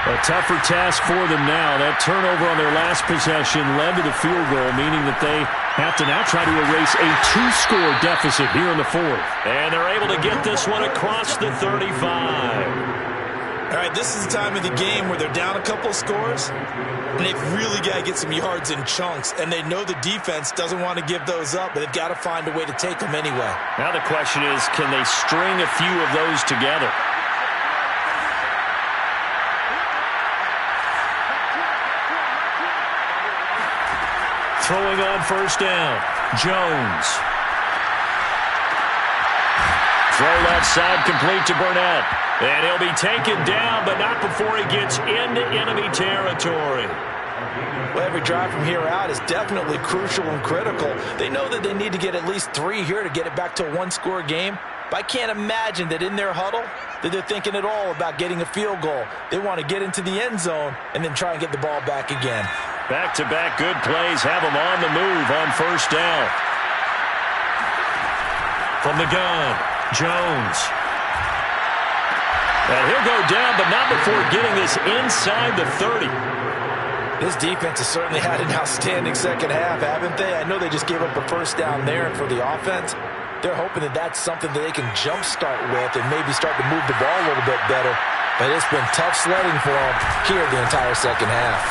A tougher task for them now. That turnover on their last possession led to the field goal, meaning that they have to now try to erase a 2-score deficit here in the 4th. And they're able to get this one across the 35. All right, this is the time of the game where they're down a couple of scores, and they've really got to get some yards in chunks, and they know the defense doesn't want to give those up, but they've got to find a way to take them anyway. Now the question is, can they string a few of those together? Throwing on 1st down, Jones. Throw left side complete to Burnett. And he'll be taken down, but not before he gets into enemy territory. Well, every drive from here out is definitely crucial and critical. They know that they need to get at least 3 here to get it back to a 1-score game. But I can't imagine that in their huddle that they're thinking at all about getting a field goal. They want to get into the end zone and then try and get the ball back again. Back-to-back good plays have him on the move on 1st down. From the gun, Jones. And he'll go down, but not before getting this inside the 30. This defense has certainly had an outstanding second half, haven't they? I know they just gave up a 1st down there, and for the offense, they're hoping that that's something that they can jumpstart with and maybe start to move the ball a little bit better. But it's been tough sledding for them here the entire second half.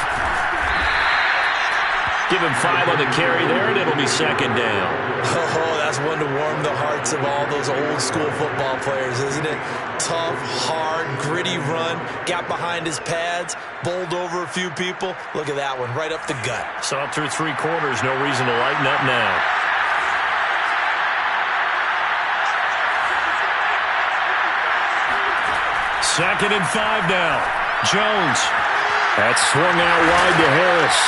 Give him 5 on the carry there, and it'll be 2nd down. Oh, that's one to warm the hearts of all those old-school football players, isn't it? Tough, hard, gritty run, got behind his pads, bowled over a few people. Look at that one, right up the gut. Saw it through 3 quarters, no reason to lighten up now. Second and 5 now. Jones. That swung out wide to Harris.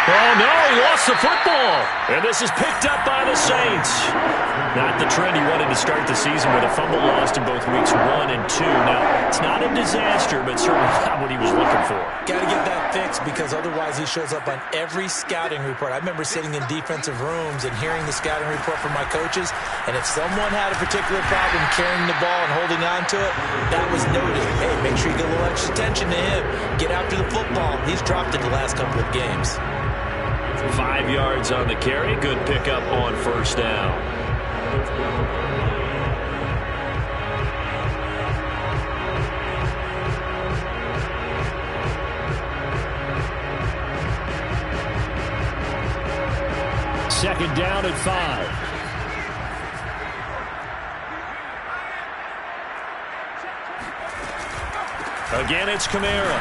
Oh, no, he lost the football. And this is picked up by the Saints. Not the trend he wanted to start the season with, a fumble lost in both weeks 1 and 2. Now, it's not a disaster, but certainly not what he was looking for. Got to get that fixed because otherwise he shows up on every scouting report. I remember sitting in defensive rooms and hearing the scouting report from my coaches, and if someone had a particular problem carrying the ball and holding on to it, that was noted. Hey, make sure you get a little extra attention to him. Get after the football. He's dropped it the last couple of games. 5 yards on the carry. Good pickup on 1st down. Second down at 5. Again, it's Kamara.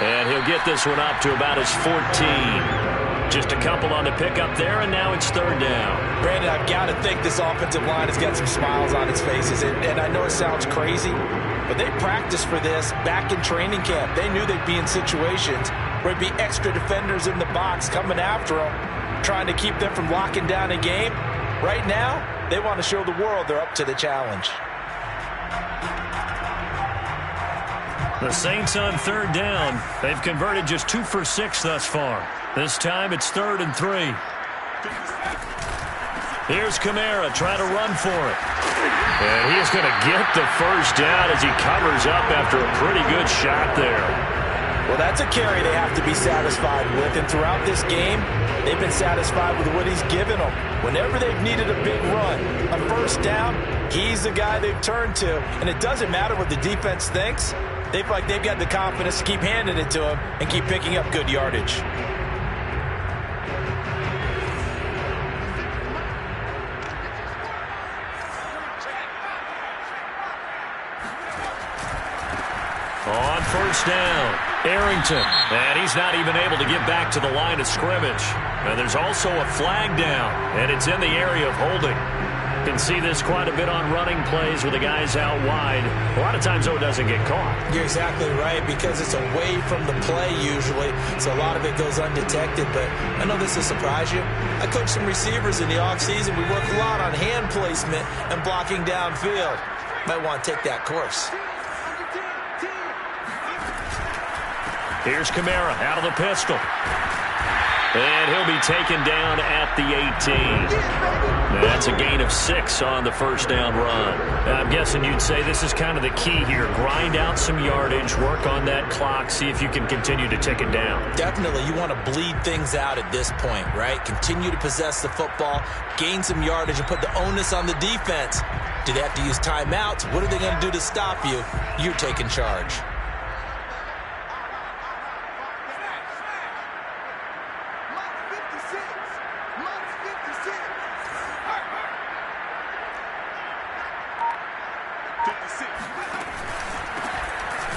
And he'll get this one up to about his 14. Just a couple on the pickup there, and now it's 3rd down. Brandon, I've got to think this offensive line has got some smiles on its faces. And I know it sounds crazy, but they practiced for this back in training camp. They knew they'd be in situations where there'd be extra defenders in the box coming after them, trying to keep them from locking down a game. Right now, they want to show the world they're up to the challenge. The Saints on 3rd down. They've converted just 2 for 6 thus far. This time it's 3rd and 3. Here's Kamara trying to run for it. And he's going to get the 1st down as he covers up after a pretty good shot there. Well, that's a carry they have to be satisfied with. And throughout this game, they've been satisfied with what he's given them. Whenever they've needed a big run, a 1st down, he's the guy they've turned to. And it doesn't matter what the defense thinks. They feel like they've got the confidence to keep handing it to him and keep picking up good yardage. On first down, Arrington. And he's not even able to get back to the line of scrimmage. And there's also a flag down, and it's in the area of holding. You can see this quite a bit on running plays with the guys out wide. A lot of times, though, it doesn't get caught. You're exactly right, because it's away from the play usually, so a lot of it goes undetected. But I know this will surprise you. I coach some receivers in the offseason. We work a lot on hand placement and blocking downfield. Might want to take that course. Here's Kamara out of the pistol. And he'll be taken down at the 18. That's a gain of 6 on the first down run. I'm guessing you'd say this is kind of the key here. Grind out some yardage, work on that clock, see if you can continue to tick it down. Definitely. You want to bleed things out at this point, right? Continue to possess the football, gain some yardage, and put the onus on the defense. Do they have to use timeouts? What are they going to do to stop you? You're taking charge.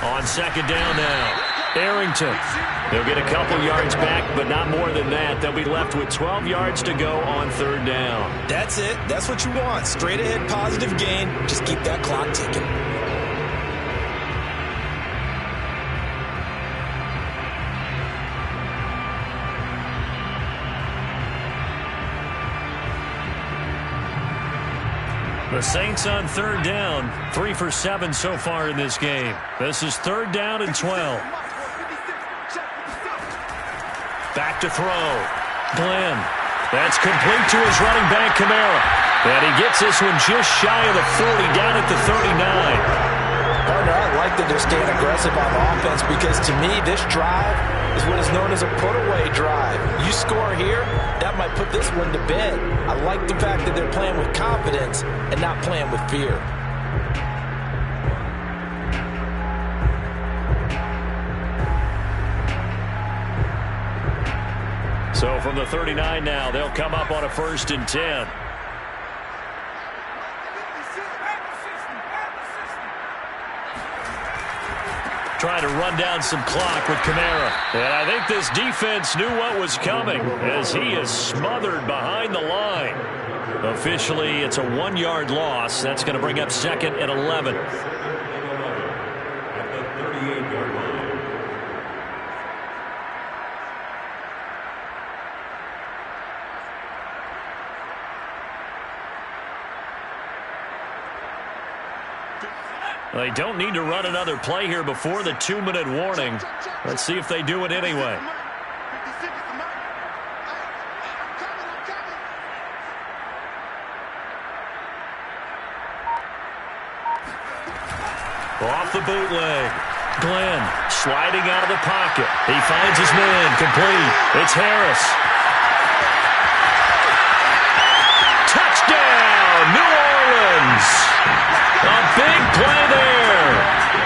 On second down now, Arrington. They'll get a couple yards back, but not more than that. They'll be left with 12 yards to go on third down. That's it. That's what you want. Straight ahead, positive gain. Just keep that clock ticking. The Saints on third down, 3 for 7 so far in this game. This is third down and 12. Back to throw. Glenn. That's complete to his running back, Kamara. And he gets this one just shy of the 40, down at the 39. Partner, I like that they're staying aggressive on offense, because to me, this drive is what is known as a put-away drive. You score here, that might put this one to bed. I like the fact that they're playing with confidence and not playing with fear. So from the 39 now, they'll come up on a 1st and 10. Trying to run down some clock with Kamara. And I think this defense knew what was coming, as he is smothered behind the line. Officially, it's a 1-yard loss. That's going to bring up second and 11. At the 38-yard line. They don't need to run another play here before the 2-minute warning. Let's see if they do it anyway. Off the bootleg. Glenn sliding out of the pocket. He finds his man. Complete. It's Harris. Touchdown, New Orleans. A big play there.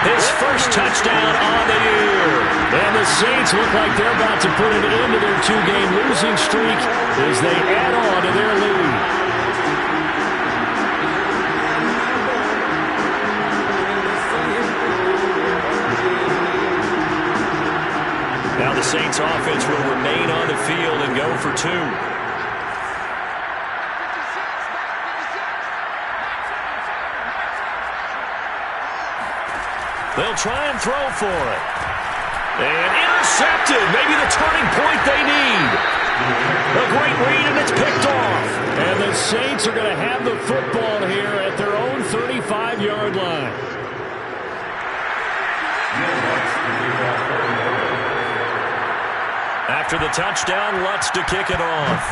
His first touchdown on the year. And the Saints look like they're about to put an end to their 2-game losing streak as they add on to their lead. Now the Saints offense will remain on the field and go for 2. They'll try and throw for it. And intercepted. Maybe the turning point they need. A great read, and it's picked off. And the Saints are going to have the football here at their own 35-yard line. After the touchdown, Lutz to kick it off.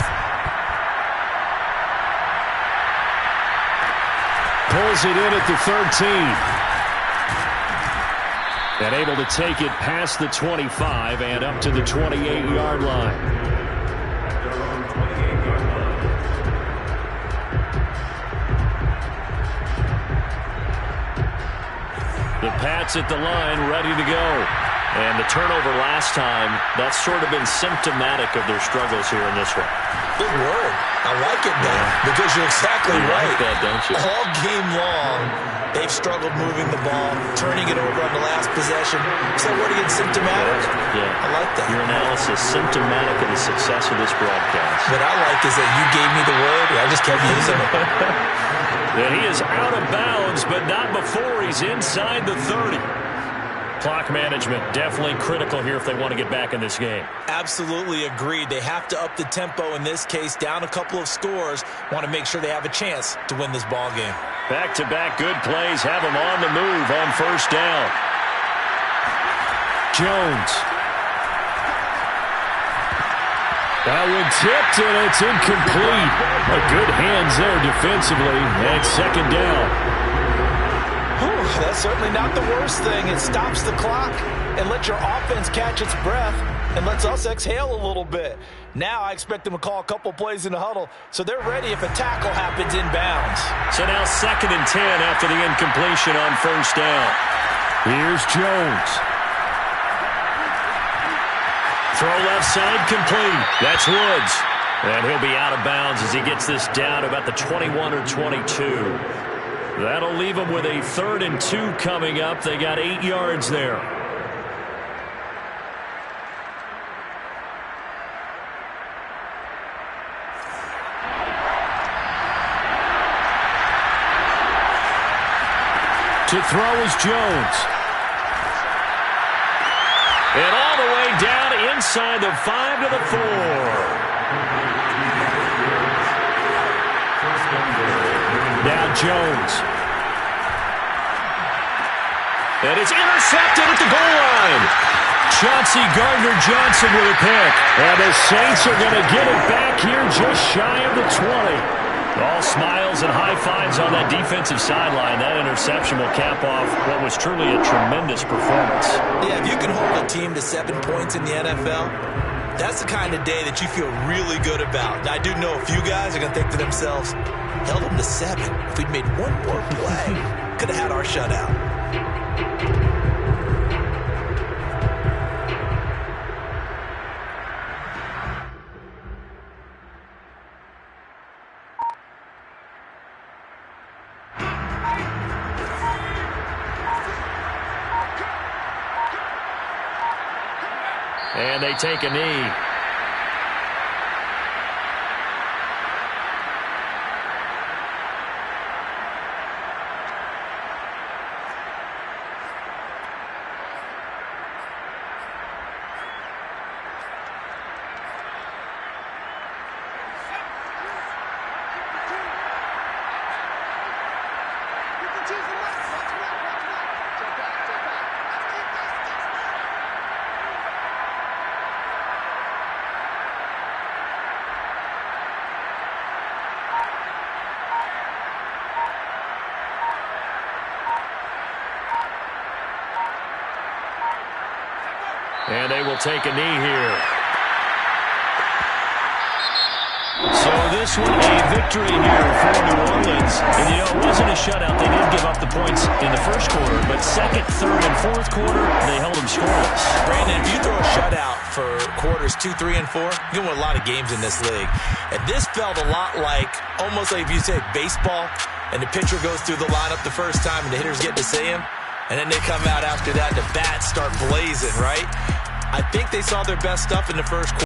Pulls it in at the 13. And able to take it past the 25 and up to the 28-yard line. The Pats at the line, ready to go. And the turnover last time, that's sort of been symptomatic of their struggles here in this one. Good word. I like it now because you're exactly right. Like that, don't you? All game long, they've struggled moving the ball, turning it over on the last possession. Is that word again, symptomatic? Yeah. I like that. Your analysis, symptomatic of the success of this broadcast. What I like is that you gave me the word, and I just kept using it. And he is out of bounds, but not before he's inside the 30. Clock management definitely critical here if they want to get back in this game. Absolutely agreed. They have to up the tempo in this case, down a couple of scores. Want to make sure they have a chance to win this ball game. Back-to-back good plays have them on the move on first down. Jones. That one tipped, and it's incomplete. A good hands there defensively, and second down. That's certainly not the worst thing. It stops the clock and lets your offense catch its breath and lets us exhale a little bit. Now I expect them to call a couple plays in the huddle, so they're ready if a tackle happens inbounds. So now 2nd and 10 after the incompletion on first down. Here's Jones. Throw left side complete. That's Woods. And he'll be out of bounds as he gets this down about the 21 or 22. That'll leave them with a 3rd and 2 coming up. They got 8 yards there. To throw is Jones. And all the way down inside the 5 to the 4. Now Jones. And it's intercepted at the goal line. Chauncey Gardner-Johnson with a pick. And the Saints are going to get it back here just shy of the 20. All smiles and high fives on that defensive sideline. That interception will cap off what was truly a tremendous performance. Yeah, if you can hold a team to 7 points in the NFL, that's the kind of day that you feel really good about. Now, I do know a few guys are going to think to themselves, held them to 7. If we'd made one more play, could have had our shutout. And they take a knee. And they will take a knee here. So this one a victory here for New Orleans. And you know, it wasn't a shutout. They did give up the points in the first quarter, but second, third, and fourth quarter, they held them scoreless. Brandon, if you throw a shutout for quarters 2, 3, and 4, you win a lot of games in this league. And this felt a lot like, almost like if you said baseball, and the pitcher goes through the lineup the first time, and the hitters get to see him, and then they come out after that, and the bats start blazing, right? I think they saw their best stuff in the first quarter.